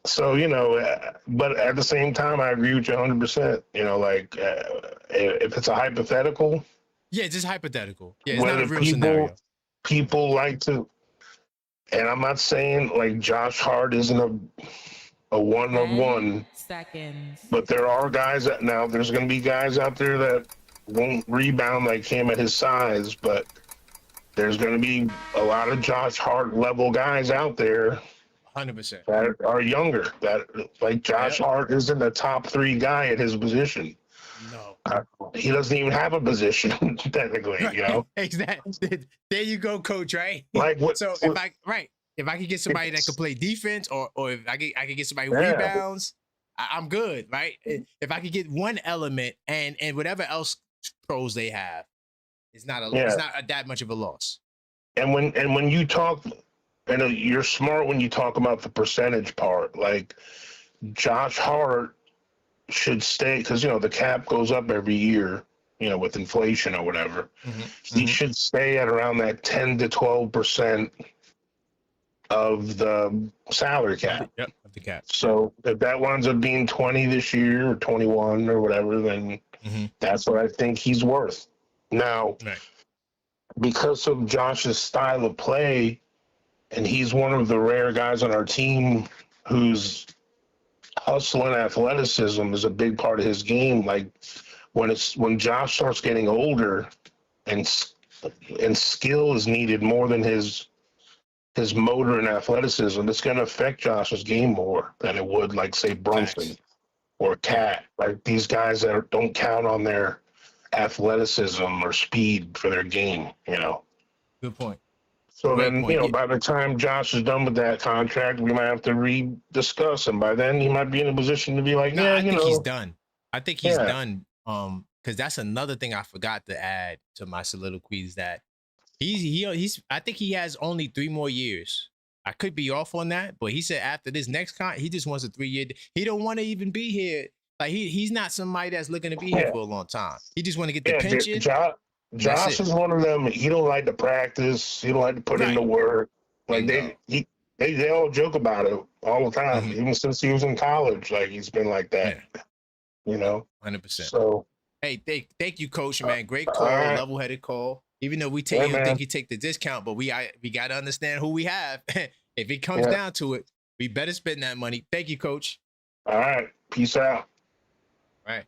but at the same time, I agree with you 100%. If it's a hypothetical. Yeah, just hypothetical. Yeah, it's not a real scenario. People like to, and I'm not saying like Josh Hart isn't a one-on-one. Seconds. But there are guys there's going to be guys out there that won't rebound like him at his size, but there's going to be a lot of Josh Hart level guys out there 100% that are younger, that like Josh Hart isn't a top 3 guy at his position. No. He doesn't even have a position technically, Exactly. There you go, coach, right? Like what? So if I could get somebody that could play defense or if I could get somebody who rebounds, I'm good, right? If I could get one element and whatever else pros they have, it's not that much of a loss. And when you talk, you're smart when you talk about the percentage part. Like Josh Hart should stay because the cap goes up every year, with inflation or whatever. He should stay at around that 10 to 12% of the salary cap. Yep, of the cap. So if that winds up being 20 this year or 21 or whatever, then that's what I think he's worth. Now, because of Josh's style of play, and he's one of the rare guys on our team whose hustle and athleticism is a big part of his game. Like when Josh starts getting older and skill is needed more than his motor and athleticism, it's going to affect Josh's game more than it would, like, say, Brunson or Cat. Like these guys that don't count on their athleticism or speed for their game, Good point. So then, by the time Josh is done with that contract, we might have to rediscuss, and by then he might be in a position to be like, I think he's done. I think he's done. Because that's another thing I forgot to add to my soliloquy is that he's I think he has only 3 more years. I could be off on that, but he said after this next he just wants a 3-year. He don't want to even be here. Like he's not somebody that's looking to be here for a long time. He just want to get the pension. Josh is one of them. He don't like to practice. He don't like to put in the work. Like They all joke about it all the time, Mhm. even since he was in college. Like he's been like that, you know. 100%. So, hey, thank you, Coach, man. Great all call, right. level-headed call. Even though we Yeah, you man. think you take the discount, but we got to understand who we have. If it comes down to it, we better spend that money. Thank you, Coach. All right, peace out. Right.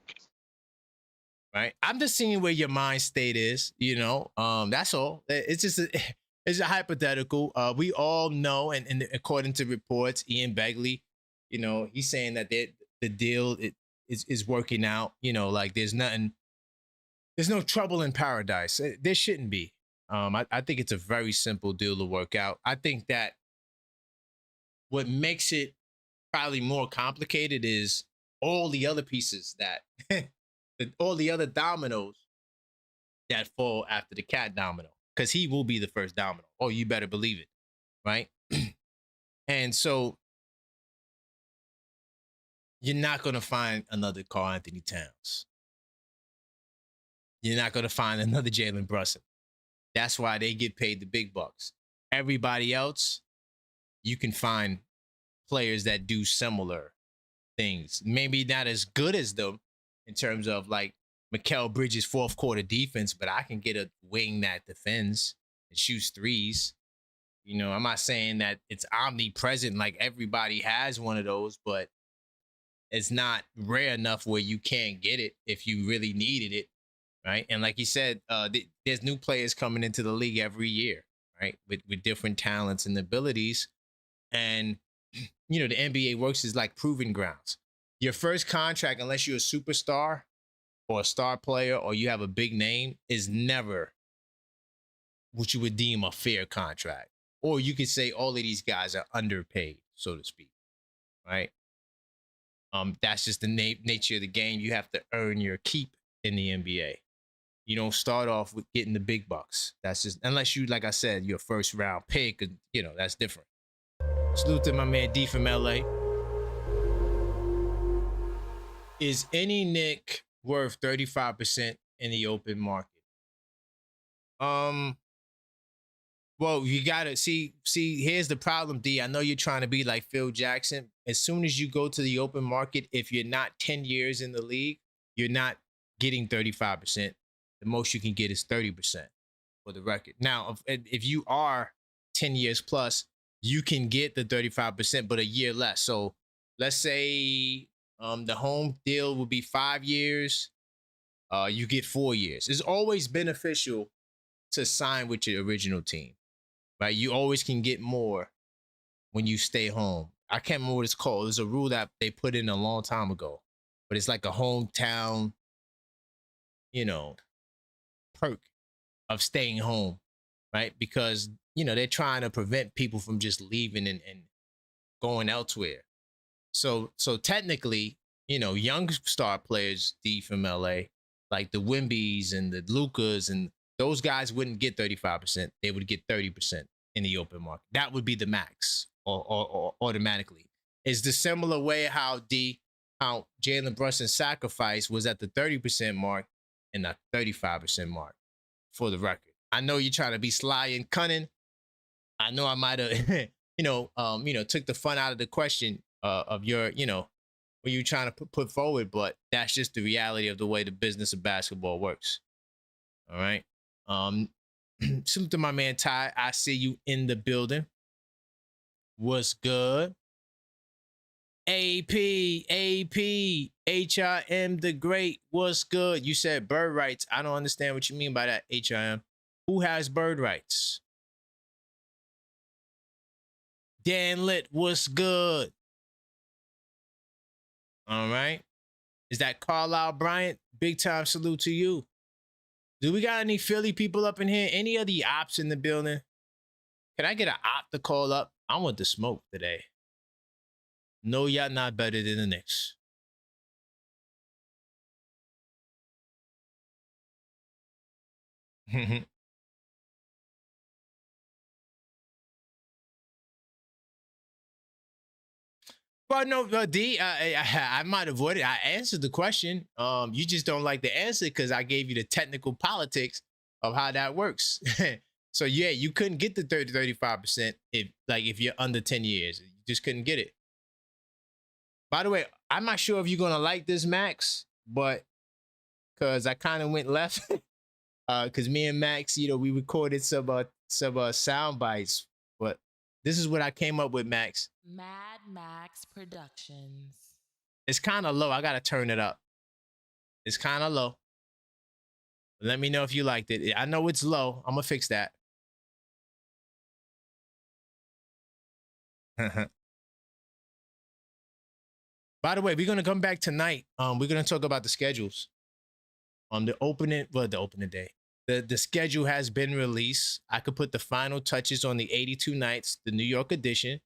I'm just seeing where your mind state is. You know, that's all. It's just it's a hypothetical. We all know, and according to reports, Ian Begley, you know, he's saying that the deal is working out. You know, like there's no trouble in paradise. There shouldn't be. I think it's a very simple deal to work out. I think that what makes it probably more complicated is all the other pieces that all the other dominoes that fall after the cat domino, because he will be the first domino. Oh, you better believe it, right? And so you're not going to find another Karl Anthony Towns. You're not going to find another Jalen Brunson. That's why they get paid the big bucks. Everybody else, you can find players that do similar things. Maybe not as good as them in terms of like Mikal Bridges' fourth quarter defense, but I can get a wing that defends and shoots threes. You know, I'm not saying that it's omnipresent like everybody has one of those, but it's not rare enough where you can't get it if you really needed it, right? And like you said, there's new players coming into the league every year, right? With different talents and abilities. And, you know, the NBA works is like proving grounds. Your first contract, unless you're a superstar or a star player or you have a big name, is never what you would deem a fair contract. Or you could say all of these guys are underpaid, so to speak, right? That's just the nature of the game. You have to earn your keep in the NBA. You don't start off with getting the big bucks. That's just, unless you, like I said, your first round pick, you know, that's different. Salute to my man D from LA. Is any Knick worth 35% in the open market? Well, you gotta see, here's the problem, D. I know you're trying to be like Phil Jackson. As soon as you go to the open market, if you're not 10 years in the league, you're not getting 35%. The most you can get is 30% for the record. Now, if you are 10 years plus, you can get the 35%, but a year less. So let's say the home deal will be 5 years. You get 4 years. It's always beneficial to sign with your original team, right? You always can get more when you stay home. I can't remember what it's called. There's a rule that they put in a long time ago, but it's like a hometown, you know, perk of staying home, right? Because, you know, they're trying to prevent people from just leaving and going elsewhere. So technically, you know, young star players, D from LA, like the Wimbies and the Lucas, and those guys wouldn't get 35%. They would get 30% in the open market. That would be the max or automatically. It's the similar way how Jalen Brunson's sacrifice was at the 30% mark and the 35% mark, for the record. I know you're trying to be sly and cunning. I know I might have, took the fun out of the question of your, what you're trying to put forward, but that's just the reality of the way the business of basketball works. All right. Salute to my man Ty. I see you in the building. What's good? AP, HRM the Great. What's good? You said bird rights. I don't understand what you mean by that, HRM. Who has bird rights? Dan Lit, what's good? All right. Is that Carlisle Bryant? Big time salute to you. Do we got any Philly people up in here? Any of the ops in the building? Can I get an op to call up? I want the smoke today. No, y'all not better than the Knicks. Well, no, D, I might avoid it. I answered the question. You just don't like the answer because I gave you the technical politics of how that works. So yeah, you couldn't get the 35% if you're under 10 years. You just couldn't get it. By the way, I'm not sure if you're gonna like this, Max, but because I kind of went left. Because me and Max, we recorded some sound bites, but this is what I came up with, Max. Mad Max Productions. It's kind of low. I gotta turn it up. It's kind of low. Let me know if you liked it. I know it's low. I'm gonna fix that. By the way, we're gonna come back tonight. We're gonna talk about the schedules. The opening day. The schedule has been released. I could put the final touches on the 82 nights, the New York edition.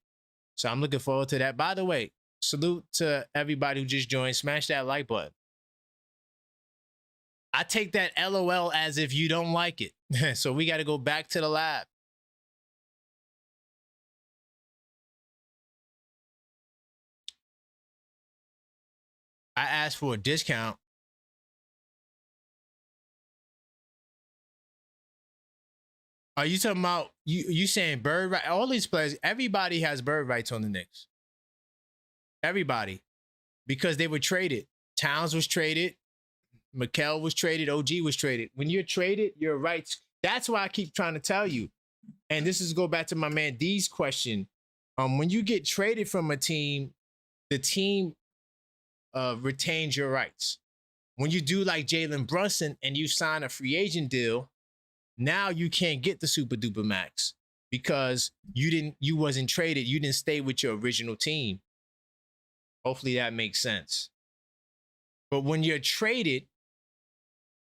So I'm looking forward to that. By the way, salute to everybody who just joined. Smash that like button. I take that LOL as if you don't like it. So we got to go back to the lab. I asked for a discount. Are you talking about you saying bird right? All these players, everybody has bird rights on the Knicks. Everybody. Because they were traded. Towns was traded. Mikal was traded. OG was traded. When you're traded, your rights. That's why I keep trying to tell you. And this is go back to my man D's question. When you get traded from a team, the team retains your rights. When you do like Jalen Brunson and you sign a free agent deal, now you can't get the super duper max because you wasn't traded. You didn't stay with your original team. Hopefully that makes sense. But when you're traded,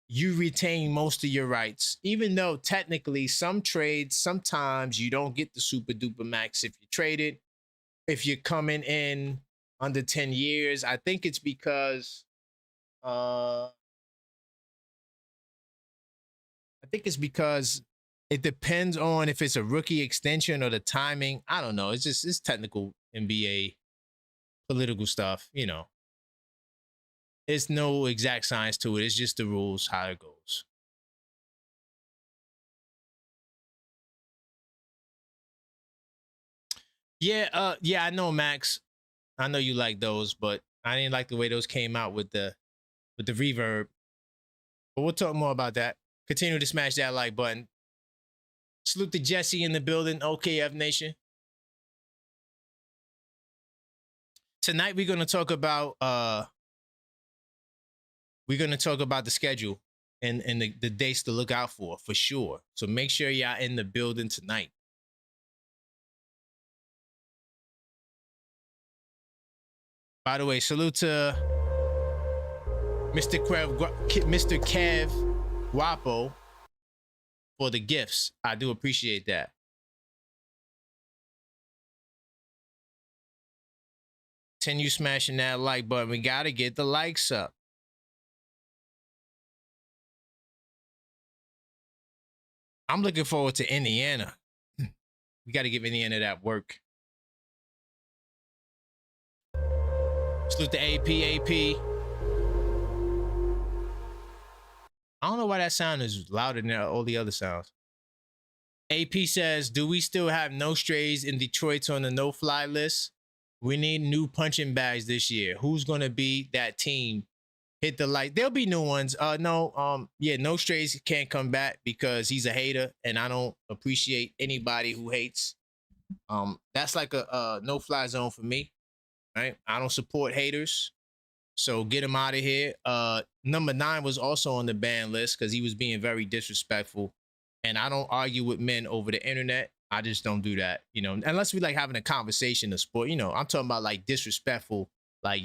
you retain most of your rights, even though technically some trades, sometimes you don't get the super duper max if you're traded. If you're coming in under 10 years, I think it's because it depends on if it's a rookie extension or the timing. I don't know. It's technical NBA political stuff, It's no exact science to it. It's just the rules, how it goes. Yeah, I know, Max. I know you like those, but I didn't like the way those came out with the reverb. But we'll talk more about that. Continue to smash that like button. Salute to Jesse in the building, OKF Nation. Tonight we're gonna talk about the schedule and the dates to look out for sure. So make sure y'all in the building tonight. By the way, salute to Mr. Kev Guapo for the gifts. I do appreciate that. Continue smashing that like button. We got to get the likes up. I'm looking forward to Indiana. We got to give Indiana that work. Salute to AP. I don't know why that sound is louder than all the other sounds. AP says, do we still have no strays in Detroit's on the no-fly list? We need new punching bags this year. Who's going to be that team? Hit the like. There'll be new ones. No strays can't come back because he's a hater, and I don't appreciate anybody who hates. That's like a no-fly zone for me, right? I don't support haters. So get him out of here. Number 9 was also on the ban list because he was being very disrespectful. And I don't argue with men over the internet. I just don't do that, unless we like having a conversation of sport. I'm talking about like disrespectful, like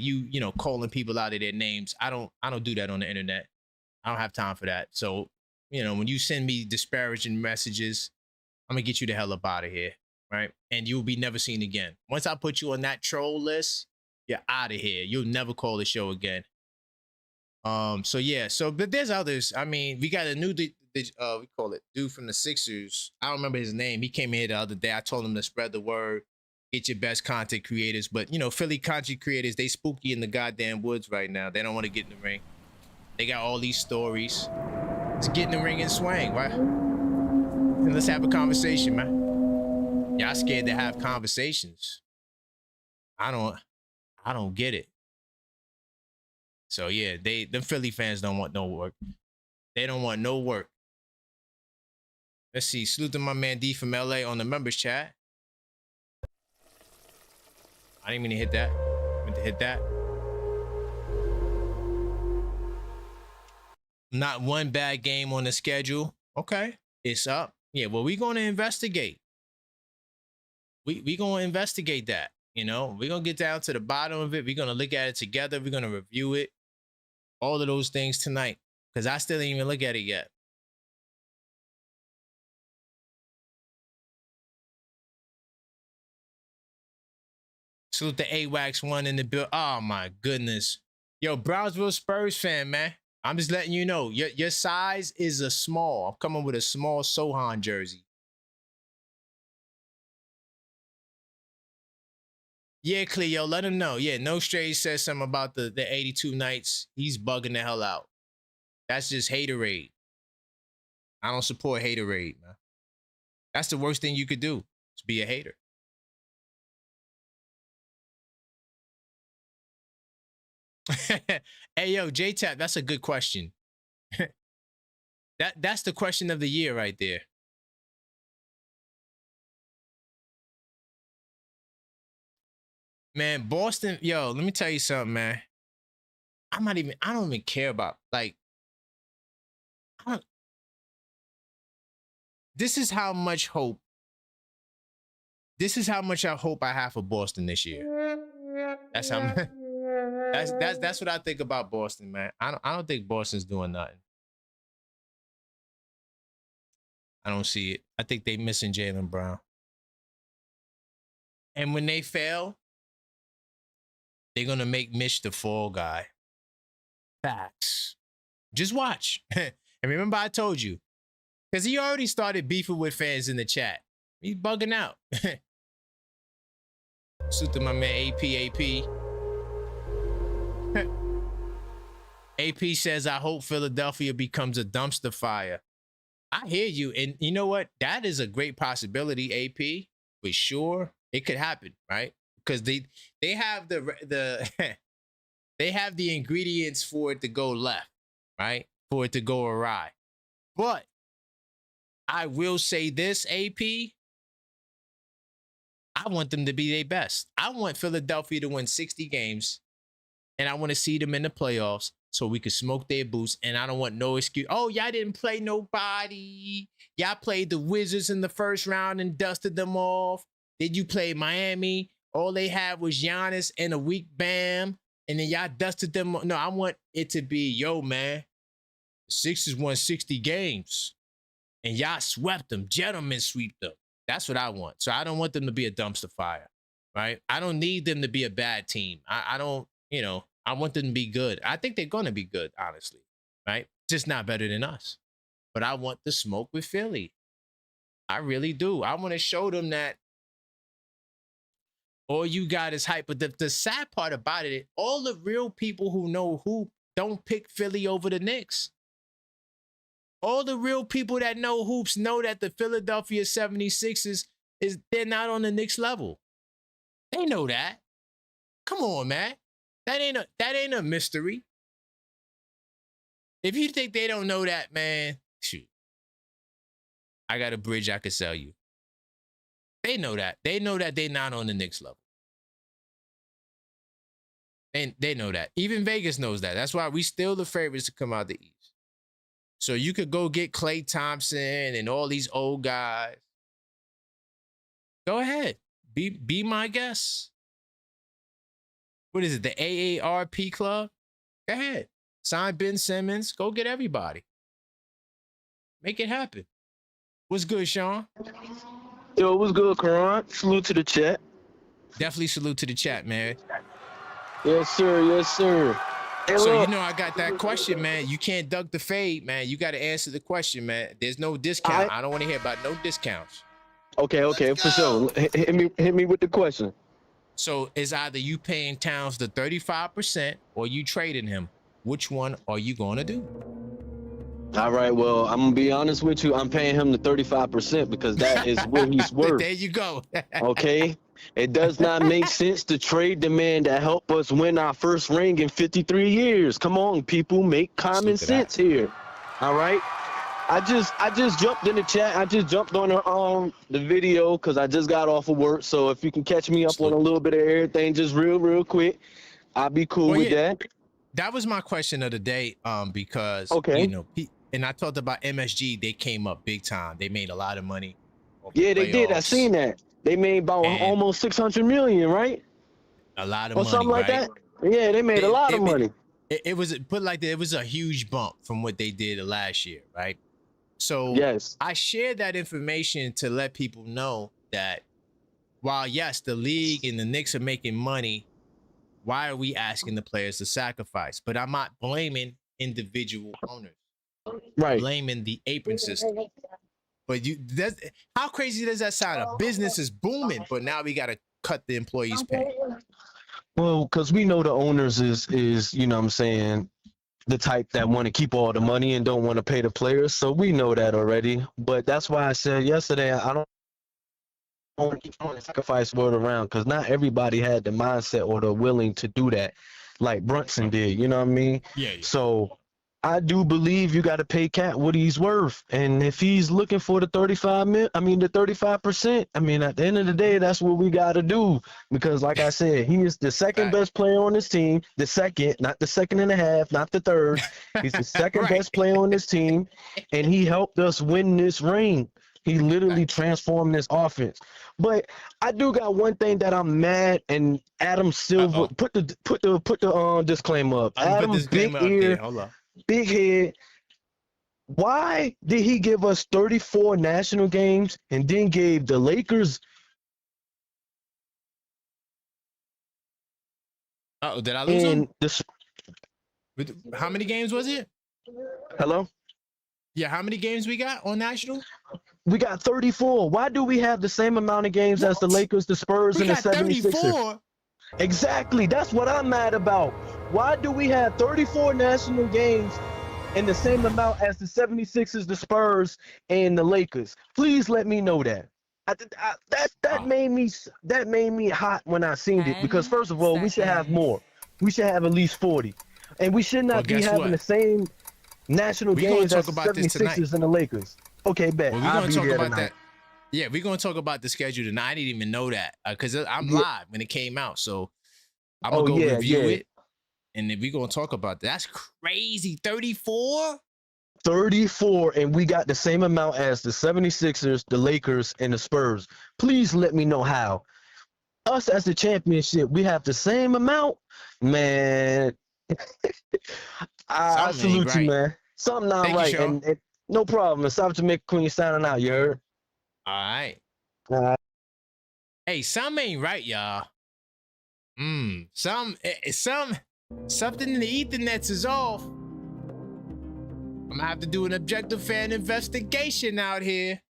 calling people out of their names. I don't do that on the internet. I don't have time for that. So, when you send me disparaging messages, I'm gonna get you the hell up out of here, right? And you'll be never seen again. Once I put you on that troll list, you're out of here. You'll never call the show again. But there's others. I mean, we got a new we call it dude from the Sixers. I don't remember his name. He came here the other day. I told him to spread the word, get your best content creators. But Philly content creators, they spooky in the goddamn woods right now. They don't want to get in the ring. They got all these stories. Let's get in the ring and swing. Why? And let's have a conversation, man. Y'all scared to have conversations. I don't get it. So yeah, the Philly fans don't want no work. They don't want no work. Let's see. Salute to my man D from LA on the members chat. I didn't mean to hit that. I meant to hit that. Not one bad game on the schedule. Okay, it's up. Yeah, well, we're going to investigate. We going to investigate that. You know, we're going to get down to the bottom of it. We're going to look at it together. We're going to review it. All of those things tonight. Because I still didn't even look at it yet. Salute the AWACS one in the bill. Oh, my goodness. Yo, Brownsville Spurs fan, man. I'm just letting you know. Your size is a small. I'm coming with a small Sohan jersey. Yeah, Cleo, let him know. Yeah, No Stray says something about the 82 nights. He's bugging the hell out. That's just haterade. I don't support haterade, man. That's the worst thing you could do, is be a hater. Hey, yo, J-Tap, that's a good question. That's the question of the year right there. Man, Boston, yo, let me tell you something, man. I don't even care about, like, this is how much hope I have for Boston this year. That's how that's what I think about Boston, man. I don't think Boston's doing nothing. I don't see it. I think they missing Jaylen Brown. And when they fail, they're gonna make Mitch the fall guy. Facts. Just watch. And remember I told you, because he already started beefing with fans in the chat. He's bugging out. Salute to my man AP. AP says, I hope Philadelphia becomes a dumpster fire. I hear you. And you know what? That is a great possibility, AP. For sure. It could happen, right? Because they have the they have the ingredients for it to go left, right? For it to go awry. But I will say this, AP. I want them to be their best. I want Philadelphia to win 60 games, and I want to see them in the playoffs so we can smoke their boots, and I don't want no excuse. Oh, y'all didn't play nobody. Y'all played the Wizards in the first round and dusted them off. Did you play Miami? All they had was Giannis and a weak Bam, and then y'all dusted them. No, I want it to be, yo, man, the Sixers won 60 games, and y'all swept them. Gentlemen swept them. That's what I want. So I don't want them to be a dumpster fire, right? I don't need them to be a bad team. I don't, you know, I want them to be good. I think they're going to be good, honestly, right? Just not better than us. But I want the smoke with Philly. I really do. I want to show them that all you got is hype. But the sad part about it, all the real people who know who don't pick Philly over the Knicks. All the real people that know hoops know that the Philadelphia 76ers they're not on the Knicks level. They know that. Come on, man. That ain't a mystery. If you think they don't know that, man, shoot. I got a bridge I could sell you. They know that. They know that they're not on the Knicks level. They know that. Even Vegas knows that. That's why we still the favorites to come out the East. So you could go get Klay Thompson and all these old guys. Go ahead. Be my guest. What is it? The AARP club? Go ahead. Sign Ben Simmons. Go get everybody. Make it happen. What's good, Sean? Yo, what's good, Karan? Salute to the chat. Definitely salute to the chat, man. Yes, sir. Yes, sir. Hey, So, look, you know, I got that question, man. You can't duck the fade, man. You got to answer the question, man. There's no discount. I don't want to hear about no discounts. Okay, for sure. Hit me with the question. So it's either you paying Towns the 35% or you trading him. Which one are you going to do? All right, well, I'm gonna be honest with you. I'm paying him the 35% because that is what he's worth. There you go. Okay, it does not make sense to trade the man that helped us win our first ring in 53 years. Come on, people, make common sense here. All right. I just jumped in the chat. I just jumped on the video because I just got off of work. So if you can catch me up on a little bit of everything, just real quick, I'll be cool with that. That was my question of the day. Because you know, and I talked about MSG. They came up big time. They made a lot of money. Yeah, they did. I seen that. They made about almost 600 million, right? A lot of or money, something like right? that. Yeah, they made a lot of money. It was put like that. It was a huge bump from what they did last year, right? So yes, I shared that information to let people know that while yes, the league and the Knicks are making money, why are we asking the players to sacrifice? But I'm not blaming individual owners. Right. Blaming the apron system. But how crazy does that sound? A business is booming, but now we got to cut the employees' pay. Well, because we know the owners is you know what I'm saying, the type that want to keep all the money and don't want to pay the players. So we know that already. But that's why I said yesterday I don't want to keep throwing the sacrifice word around because not everybody had the mindset or the willing to do that like Brunson did. You know what I mean? Yeah. So I do believe you got to pay Cat what he's worth, and if he's looking for the 35%. I mean, at the end of the day, that's what we got to do because, like I said, he is the second best player on this team. The second, not the second and a half, not the third. He's the second best player on this team, and he helped us win this ring. He literally transformed this offense. But I do got one thing that I'm mad, and Adam Silver put the disclaimer up. Adam Big Ear. Hold on. Big head. Why did he give us 34 national games and then gave the Lakers? Oh, did I lose him? How many games was it? Hello? Yeah, how many games we got on national? We got 34. Why do we have the same amount of games as the Lakers, the Spurs, and the 76ers? 34? Exactly. That's what I'm mad about. Why do we have 34 national games in the same amount as the 76ers, the Spurs, and the Lakers? Please let me know that. That made me hot when I seen it because first of all, we should have more. We should have at least 40, and we should not be having the same national games as the 76ers and the Lakers. Okay, bet. Well, we're gonna talk about that. Yeah, we're gonna talk about the schedule tonight. I didn't even know that because I'm live when it came out, so I'm gonna review it, and then we're gonna talk about that. That's crazy. 34, and we got the same amount as the 76ers, the Lakers, and the Spurs. Please let me know how. Us as the championship, we have the same amount, man. I salute you, man. Something not right, and no problem. It's South Jamaica Queen signing out. You heard? All right. Hey, something ain't right, y'all. Something in the Ethernets is off. I'm gonna have to do an objective fan investigation out here.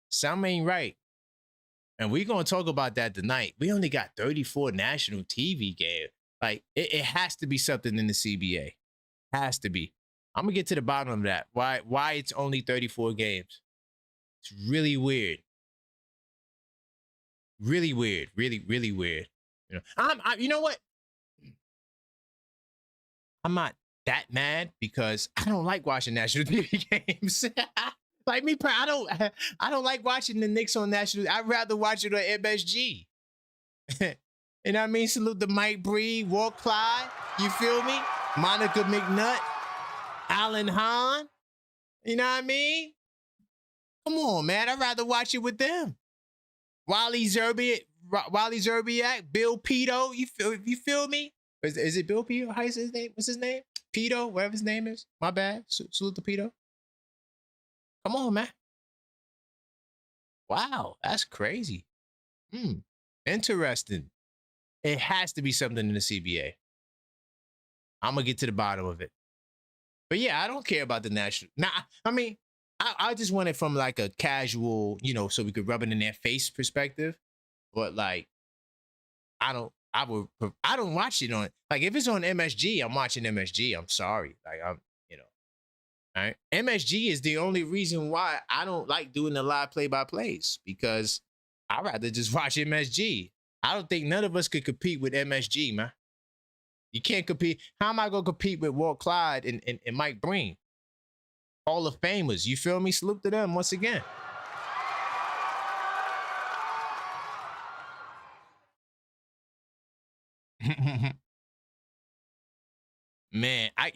Something ain't right. And we're gonna talk about that tonight. We only got 34 national TV games. Like, it has to be something in the CBA. Has to be. I'm gonna get to the bottom of that. Why it's only 34 games. It's really weird. Really weird. Really weird. You know, you know what? I'm not that mad because I don't like watching national TV games. Like me, I don't like watching the Knicks on national. I'd rather watch it on MSG. You know what I mean? Salute to Mike Bree, Walt Clyde. You feel me? Monica McNutt, Alan Hahn. You know what I mean? Come on, man. I'd rather watch it with them. Wally Zerbiak, Bill Pito. You feel me? Is it Bill Pito? How's his name? What's his name? Pito, whatever his name is. My bad. Salute to Pito. Come on, man. Wow, that's crazy. Interesting. It has to be something in the CBA. I'm gonna get to the bottom of it. But yeah, I don't care about the national. Nah, I mean, I just want it from like a casual, you know, so we could rub it in their face perspective. But like, I don't watch it on, like if it's on MSG, I'm watching MSG. I'm sorry. Like Right? MSG is the only reason why I don't like doing the live play-by-plays, because I'd rather just watch MSG. I don't think none of us could compete with MSG, man. You can't compete. How am I going to compete with Walt Clyde and Mike Breen? Hall of Famers. You feel me? Salute to them once again. Man, I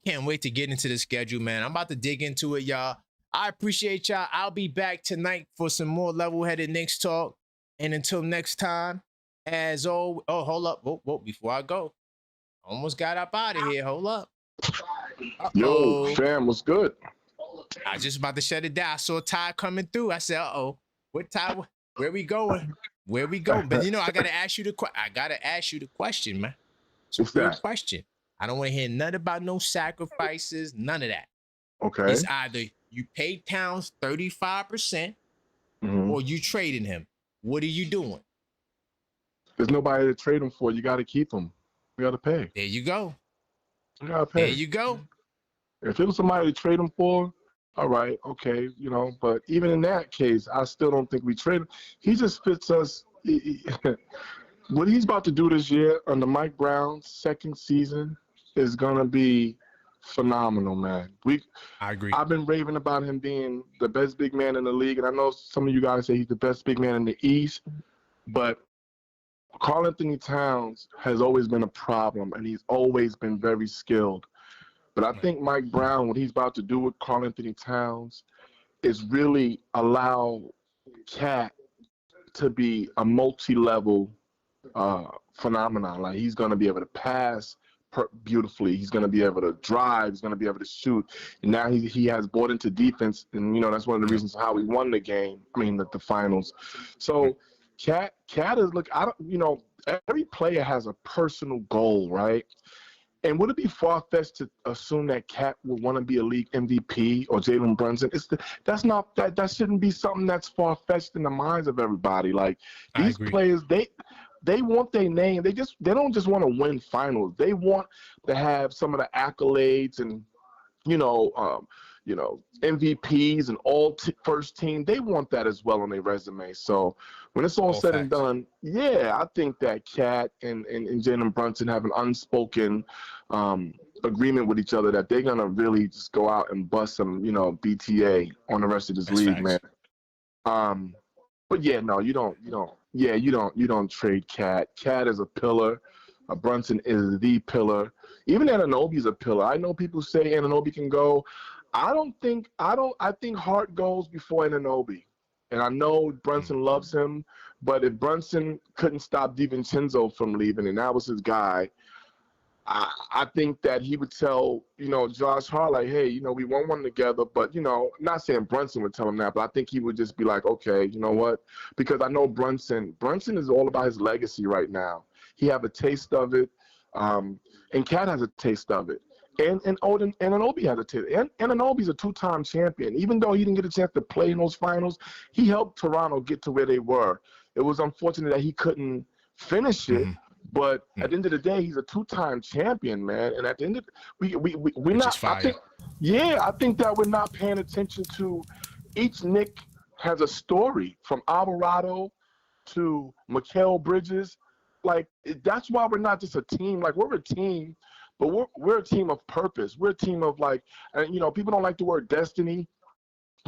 can't wait to get into the schedule, man. I'm about to dig into it, y'all. I appreciate y'all. I'll be back tonight for some more level-headed Knicks talk. And until next time, as always, hold up. Whoa, before I go. Almost got up out of here. Hold up. Yo, fam, what's good? I was just about to shut it down. I saw Ty coming through. I said, what Ty? Where we going? Where we going? But I gotta ask you the question, man. It's a real question. I don't want to hear nothing about no sacrifices, none of that. Okay. It's either you pay Towns 35% or you trading him. What are you doing? There's nobody to trade him for. You got to keep him. You got to pay. There you go. You got to pay. There you go. If it was somebody to trade him for, all right, okay, but even in that case, I still don't think we trade him. He just fits us. What he's about to do this year under Mike Brown's second season is going to be phenomenal, man. I agree. I've been raving about him being the best big man in the league, and I know some of you guys say he's the best big man in the East, but Karl-Anthony Towns has always been a problem, and he's always been very skilled. But I think Mike Brown, what he's about to do with Karl-Anthony Towns, is really allow Cat to be a multi-level phenomenon. Like, he's going to be able to pass beautifully. He's going to be able to drive. He's going to be able to shoot. And now he has bought into defense, and that's one of the reasons how we won the game. I mean, the finals. So Cat is every player has a personal goal, right? And would it be far-fetched to assume that Cat would want to be a league MVP or Jalen Brunson? That shouldn't be something that's far-fetched in the minds of everybody. Like, these players, they want their name. They don't just want to win finals. They want to have some of the accolades and MVPs and first team. They want that as well on their resume. So when it's all said and done, I think that Cat and Jalen Brunson have an unspoken agreement with each other that they're gonna really just go out and bust some BTA on the rest of this league, man. But you don't trade Cat. Cat is a pillar. Brunson is the pillar. Even Anunoby's a pillar. I know people say Anunoby can go. I think Hart goes before Anunoby. And I know Brunson loves him, but if Brunson couldn't stop DiVincenzo from leaving, and that was his guy, I think that he would tell, Josh Hart, like, hey, we won one together, but, not saying Brunson would tell him that, but I think he would just be like, okay, you know what? Because I know Brunson is all about his legacy right now. He have a taste of it, and Cat has a taste of it. And Anunoby has a taste. And Anunoby's a two-time champion. Even though he didn't get a chance to play in those finals, he helped Toronto get to where they were. It was unfortunate that he couldn't finish it, but at the end of the day, he's a two-time champion, man. And at the end of we're not. I think that we're not paying attention to each Knick has a story from Alvarado to Mikal Bridges. Like, that's why we're not just a team. Like, we're a team, but we're a team of purpose. We're a team of, like, and people don't like the word destiny,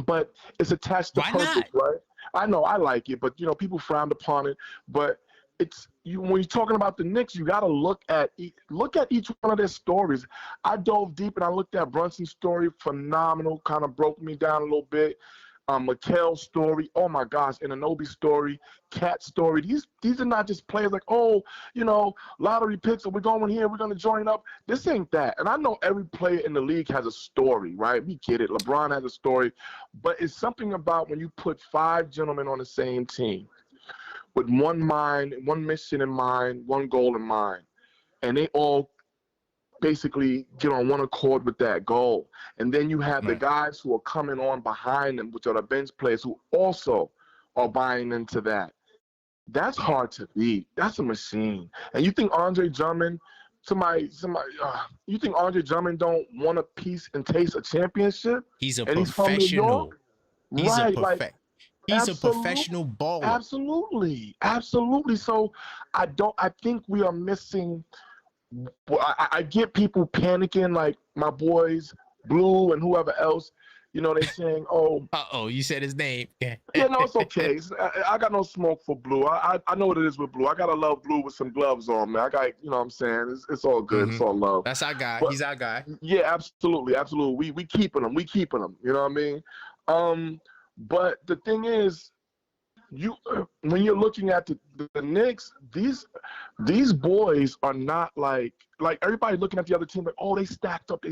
but it's attached to purpose, right? I know I like it, but people frowned upon it. But it's when you're talking about the Knicks, you got to look at each one of their stories. I dove deep and I looked at Brunson's story, phenomenal, kind of broke me down a little bit. Mikal's story, oh my gosh, and Anunoby's story, Cat's story. These are not just players like, lottery picks, or we're going here, we're going to join up. This ain't that. And I know every player in the league has a story, right? We get it. LeBron has a story. But it's something about when you put five gentlemen on the same team with one mind, one mission in mind, one goal in mind, and they all basically get on one accord with that goal. And then you have the guys who are coming on behind them, which are the bench players who also are buying into that. That's hard to beat. That's a machine. And you think Andre Drummond somebody. You think Andre Drummond don't want a piece and taste a championship? He's a and he's from New York? He's Right, he's a professional baller. Absolutely. So I think we are missing. I get people panicking, like my boys Blue and whoever else. You know, they saying, "Oh, you said his name." Yeah, no, it's okay. I got no smoke for Blue. I know what it is with Blue. I gotta love Blue with some gloves on, man. I got, you know what I'm saying? It's all good. It's all love. That's our guy. He's our guy. Yeah, absolutely. We keeping him. You know what I mean? But the thing is, when you're looking at the Knicks, these boys are not like everybody looking at the other team like, oh, they stacked up.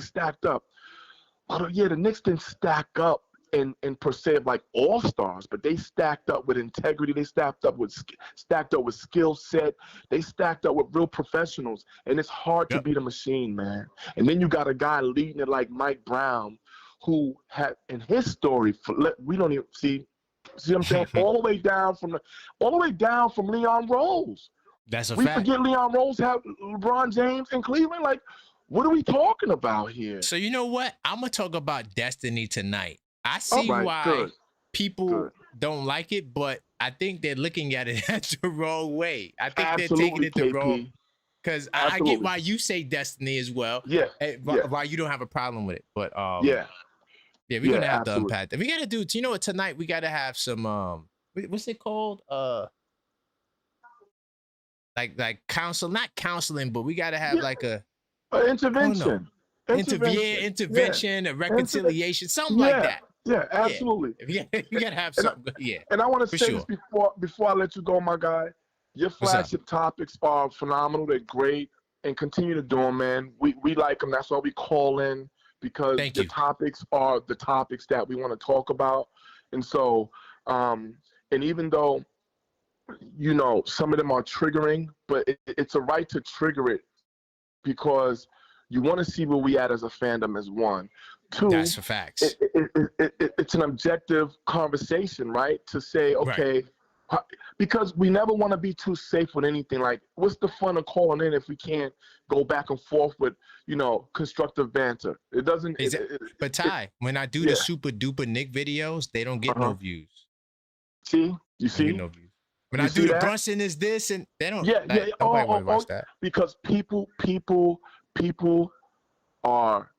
Oh yeah, the Knicks didn't stack up in per se of like all-stars, but they stacked up with integrity. They stacked up with skill set. They stacked up with real professionals, and it's hard to beat a machine, man. And then you got a guy leading it like Mike Brown, who had in his story we don't even see what I'm saying, all the way down from Leon Rose. That's a we fact. Forget Leon Rose had LeBron James in Cleveland. Like, what are we talking about here? So you know what? I'm gonna talk about destiny tonight. I see why people don't like it, but I think they're looking at it the wrong way. I think they're taking it the wrong. Because I get why you say destiny as well. Yeah. Why you don't have a problem with it, but yeah, we're gonna have to unpack that. We gotta do. You know what? Tonight we gotta have some what's it called? Like counsel, not counseling, but we gotta have like a intervention. Intervention, a reconciliation, something like that. Yeah, absolutely. Yeah. You gotta have something. And I want to say this before I let you go, my guy. Your flagship topics are phenomenal. They're great, and continue to do them, man. We like them. That's why we call in, because the topics are the topics that we want to talk about. And so, and even though, you know, some of them are triggering, but it's a right to trigger it, because you want to see where we at as a fandom as one. Two, that's for facts. It's an objective conversation, right? To say, okay, because we never want to be too safe with anything. Like, what's the fun of calling in if we can't go back and forth with, you know, constructive banter? It doesn't. But Ty, when I do the super duper Nick videos, they don't get no views. See, you see, no views. When I do the Brunson is this, and they don't. Nobody want to watch that, because people are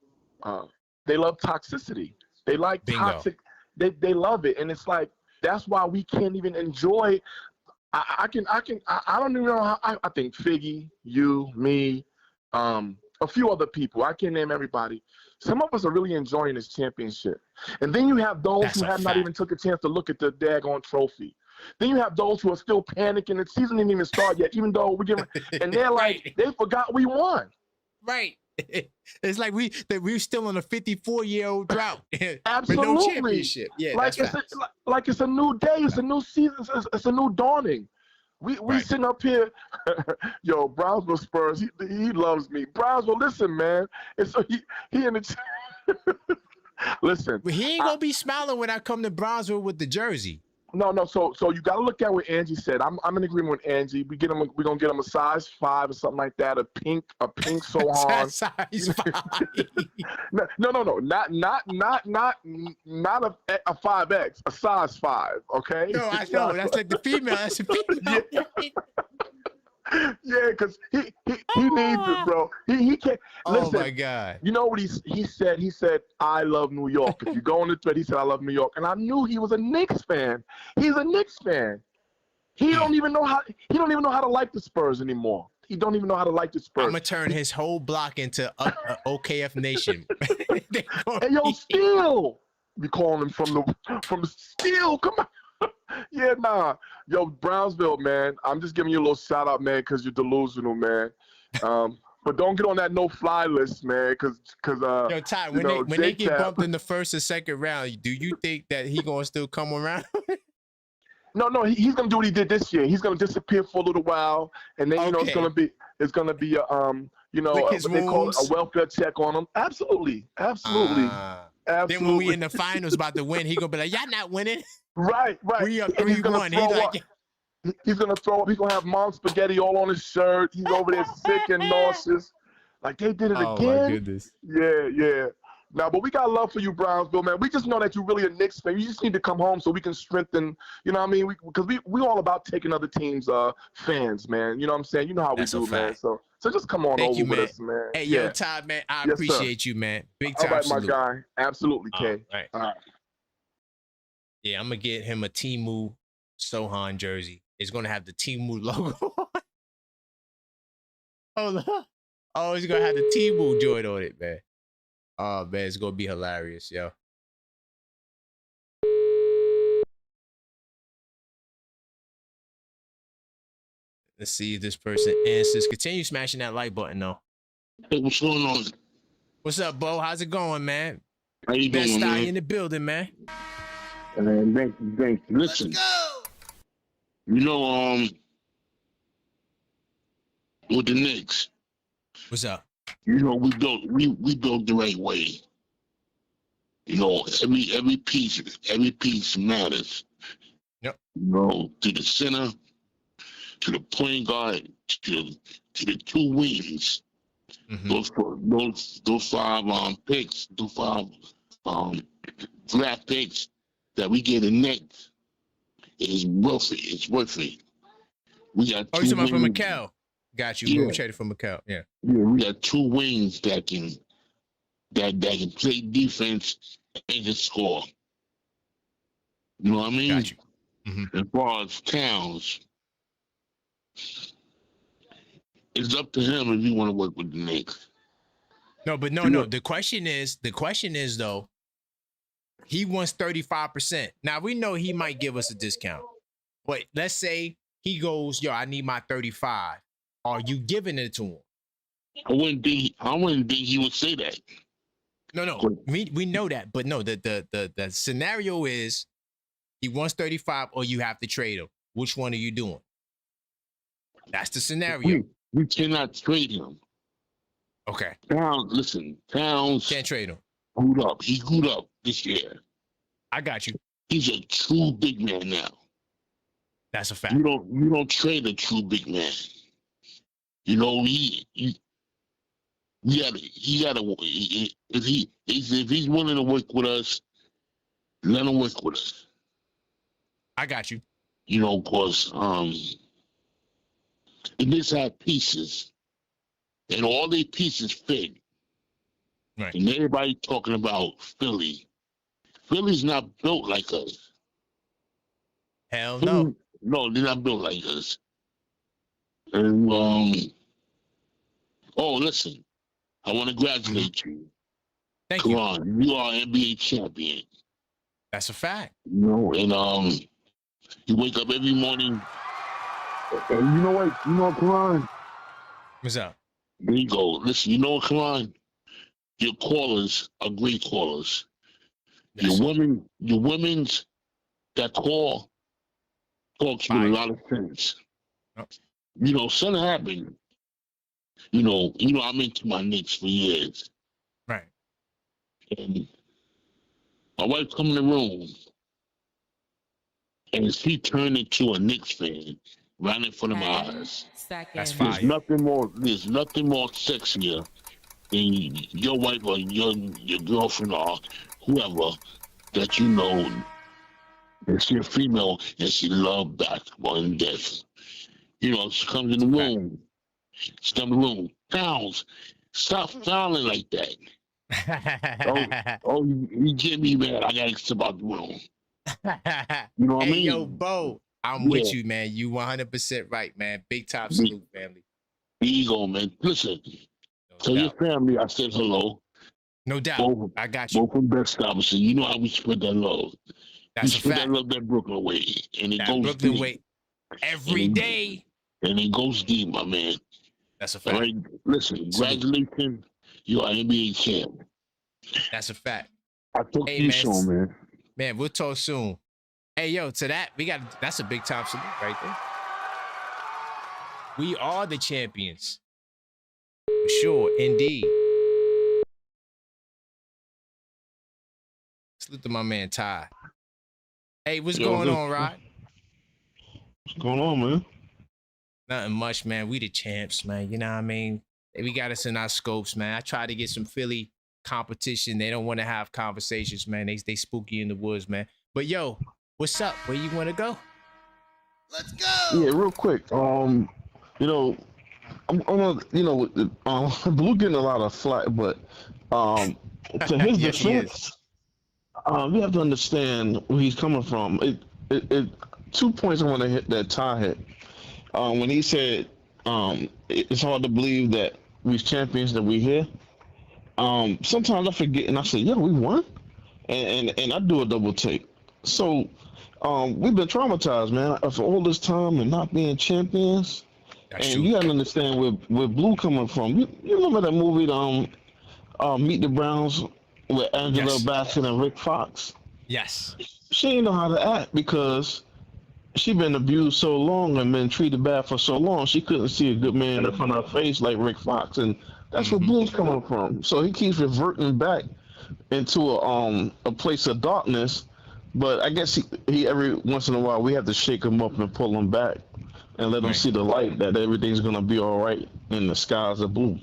they love toxicity. They like toxic. They love it, and it's like, that's why we can't even enjoy. I don't even know how. I think Figgy, you, me, a few other people. I can't name everybody. Some of us are really enjoying this championship, and then you have those who have not even took a chance to look at the daggone trophy. Then you have those who are still panicking. The season didn't even start yet, even though we're giving, and they're like, they forgot we won. Right. It's like we're still on a 54-year-old drought. Absolutely. With no championship. Yeah, like it's a new day. It's a new season. It's a new dawning. We sitting up here, yo, Brownsville Spurs. He loves me. Brownsville, listen, man. And so he in the listen. But he ain't gonna be smiling when I come to Brownsville with the jersey. No. So you got to look at what Angie said. I'm in agreement with Angie. We're gonna get him a size 5 or something like that. A pink so hard. Size 5. No. Not a 5X. A size 5. Okay. No, I know. That's like the female. That's a female. Yeah, because he needs it, bro. He can't. Listen, oh my God. You know what he said? He said, "I love New York." If you go on the thread, he said, "I love New York," and I knew he was a Knicks fan. He's a Knicks fan. He don't even know how to like the Spurs anymore. He don't even know how to like the Spurs. I'm gonna turn his whole block into OKF Nation. Hey, yo, Steel. We calling him from the Steel. Come on. Yeah, nah. Yo, Brownsville, man. I'm just giving you a little shout out, man, because you're delusional, man. But don't get on that no-fly list, man, because yo, Ty, when they get bumped in the first or second round, do you think that he gonna still come around? No, he's gonna do what he did this year. He's gonna disappear for a little while, and then it's gonna be a what they call a welfare check on him. Absolutely. Then when we in the finals about to win, he gonna be like, y'all not winning. Right. We are 3-1. He's gonna throw up. He's gonna have mom spaghetti all on his shirt. He's over there sick and nauseous. Like they did it Oh again. my goodness. Yeah. Now, but we got love for you, Brownsville, man. We just know that you're really a Knicks fan. You just need to come home so we can strengthen, you know what I mean? Because we all about taking other teams' fans, man. You know what I'm saying? You know how That's we a do, man. fact. So just come on Thank over you, with man. us, man. Hey, yeah. yo, Todd, man, I Yes, appreciate sir. you, man. Big All time right, salute. my guy. Absolutely, K. Right. All right. Yeah, I'm gonna get him a Timu Sohan jersey. It's gonna have the Timu logo. Hold on. Oh, he's gonna have the Timu joint on it, man. Oh man, it's gonna be hilarious, yo. Let's see if this person answers. Continue smashing that like button, though. Hey, what's going on? What's up, Bo? How's it going, man? How you Best doing, style man? in the building, man. Thank you. Listen, you know, with the Knicks, what's up? You know, we built the right way. You know, every piece matters. Yep. You know, to the center, to the point guard, to the two wings. Mm-hmm. Those five picks, those five draft picks that we get in Knicks is worth it. It's worth it. We got you two talking about from wings. Mikal? Got you. Yeah. We traded from Mikal. Yeah. Yeah, we got two wings that can play defense and can score. You know what I mean? Got you. Mm-hmm. As far as Towns, it's up to him if you want to work with the Knicks. No, but no. The question is though, he wants 35%. Now we know he might give us a discount, but let's say he goes, yo, I need my 35. Are you giving it to him? I wouldn't think he would say that. No. We know that, but no, the scenario is he wants 35 or you have to trade him. Which one are you doing? That's the scenario. We cannot trade him. Okay. Towns can't trade him. He grew up this year. I got you. He's a true big man now. That's a fact. You don't trade a true big man. You know, he gotta if he's willing to work with us, let him work with us. I got you. You know, cause and this had pieces, and all these pieces fit. Right. And everybody talking about Philly. Philly's not built like us. Hell no. No, they're not built like us. And listen, I want to congratulate you. Thank Come you. on, you are NBA champion. That's a fact. You know, and you wake up every morning. And you know what? Come on. What's up? There you go. Listen, you know what? Come on. Your callers are great callers. Yes. Your women's that talks with a lot of sense. Oh. You know, something happened. You know, I'm into my Knicks for years. Right. And my wife come in the room, and she turned into a Knicks fan right in front of my eyes. That's fire. There's nothing more sexier than your wife or your girlfriend or whoever that you know that she's a female and she loves basketball and death. You know, she comes in the room. Towns, stop sounding like that. You get me, man. I gotta step out the room. You know what I mean? Yo, Bo, I'm with you, man. You 100% right, man. Big top salute, family. There you go, man. Listen, tell your family I said hello. No doubt. I got you. Both from Best Robinson. You know how we spread that love. That's we a spread fact. that love that Brooklyn way. And it That goes Brooklyn deep. way every day. And it goes deep, my man. That's a fact. All right, listen, congratulations. You are NBA champ. That's a fact. I'll talk to you soon, man. Man, we'll talk soon. Hey, yo, to that, that's a big time salute right there. We are the champions. For sure, indeed. Salute to my man, Ty. Hey, what's going on, Rod? What's going on, man? Nothing much, man. We the champs, man. You know what I mean? we got us in our scopes, man. I try to get some Philly competition. They don't want to have conversations, man. They spooky in the woods, man. But yo, what's up? Where you want to go? Let's go. Yeah, real quick. You know, I'm gonna, Blue getting a lot of flack, but to his Yes, he defense, we have to understand where he's coming from. It 2 points I want to hit that Ty hit. When he said, it's hard to believe that we's champions, that we here. Sometimes I forget and I say, yeah, we won. And I do a double take. So we've been traumatized, man, for all this time and not being champions. That's and true. you gotta understand where Blue coming from. You remember that movie, Meet the Browns, with Angela Yes. Bassett and Rick Fox? Yes. She didn't know how to act because she been abused so long and been treated bad for so long. She couldn't see a good man in front of her face like Rick Fox, and that's where Blue's coming from. So he keeps reverting back into a place of darkness. But I guess he every once in a while we have to shake him up and pull him back and let him see the light, that everything's gonna be all right in the skies of blue,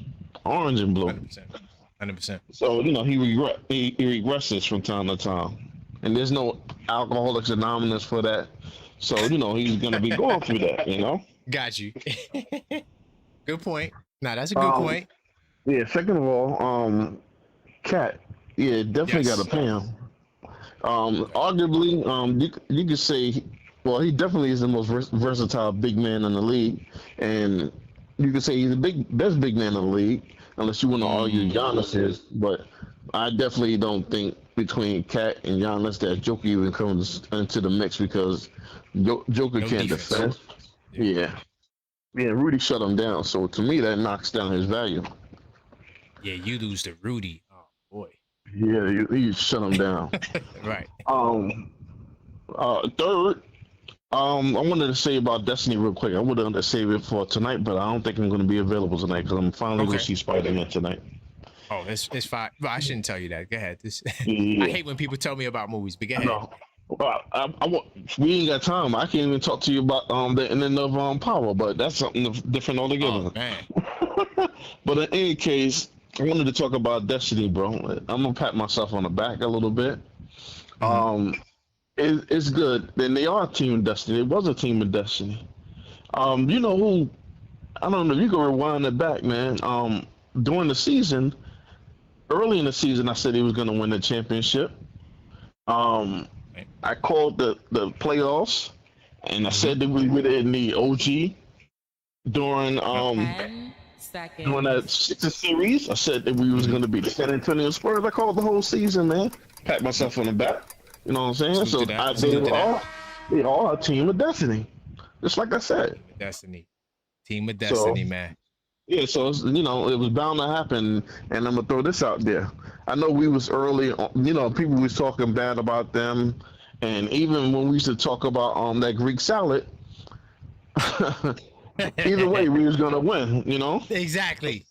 orange and blue. 100%. So he regresses from time to time, and there's no Alcoholics Anonymous for that. So he's gonna be going through that. Got you. Good point. Nah, that's a good point. Yeah. Second of all, Cat. Yeah, definitely Yes. got to pay him. Arguably, you could say, well, he definitely is the most versatile big man in the league, and you could say he's the best big man in the league, unless you want to argue Giannis is. But I definitely don't think between Cat and Giannis that Joker even comes into the mix, because Joker can't defend. Yeah. Rudy shut him down. So to me, that knocks down his value. Yeah, you lose to Rudy. Oh boy. Yeah, you shut him down. Right. Third, I wanted to say about Destiny real quick. I would have saved it for tonight, but I don't think I'm going to be available tonight because I'm finally going to see Spider-Man tonight. Oh, it's fine. Well, I shouldn't tell you that. Go ahead. Yeah. I hate when people tell me about movies, but go ahead. No. We ain't got time. I can't even talk to you about the ending of Power, but that's something different altogether. Oh, man. But in any case, I wanted to talk about Destiny, bro. I'm gonna pat myself on the back a little bit. It's good. Then they are a team of Destiny. It was a team of Destiny. You know who? I don't know if you can rewind it back, man. During the season, early in the season, I said he was gonna win the championship. I called the playoffs, and I said that we were in the OG during during that series. I said that we was going to be the San Antonio Spurs. I called the whole season, man. Pat myself on the back. You know what I'm saying? So I did all a team of Destiny, just like I said. Team of Destiny, man. Yeah, so it's, it was bound to happen, and I'm gonna throw this out there. I know we was early, people was talking bad about them, and even when we used to talk about that Greek salad, either way we was gonna win, Exactly.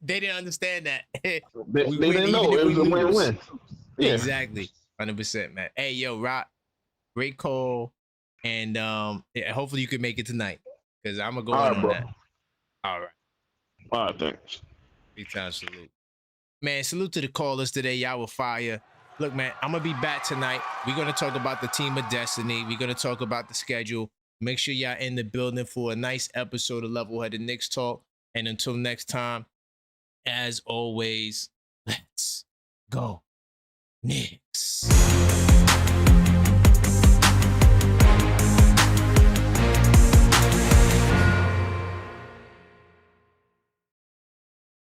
They didn't understand that. They didn't know it was a win-win. Yeah. Exactly, 100%, man. Hey, yo, Rock, great call, and hopefully you can make it tonight, because I'm gonna go on that. All right. All right, thanks. Big time salute. Man, salute to the callers today. Y'all were fire. Look, man, I'm going to be back tonight. We're going to talk about the team of Destiny. We're going to talk about the schedule. Make sure y'all in the building for a nice episode of Level Headed Knicks Talk. And until next time, as always, let's go Knicks.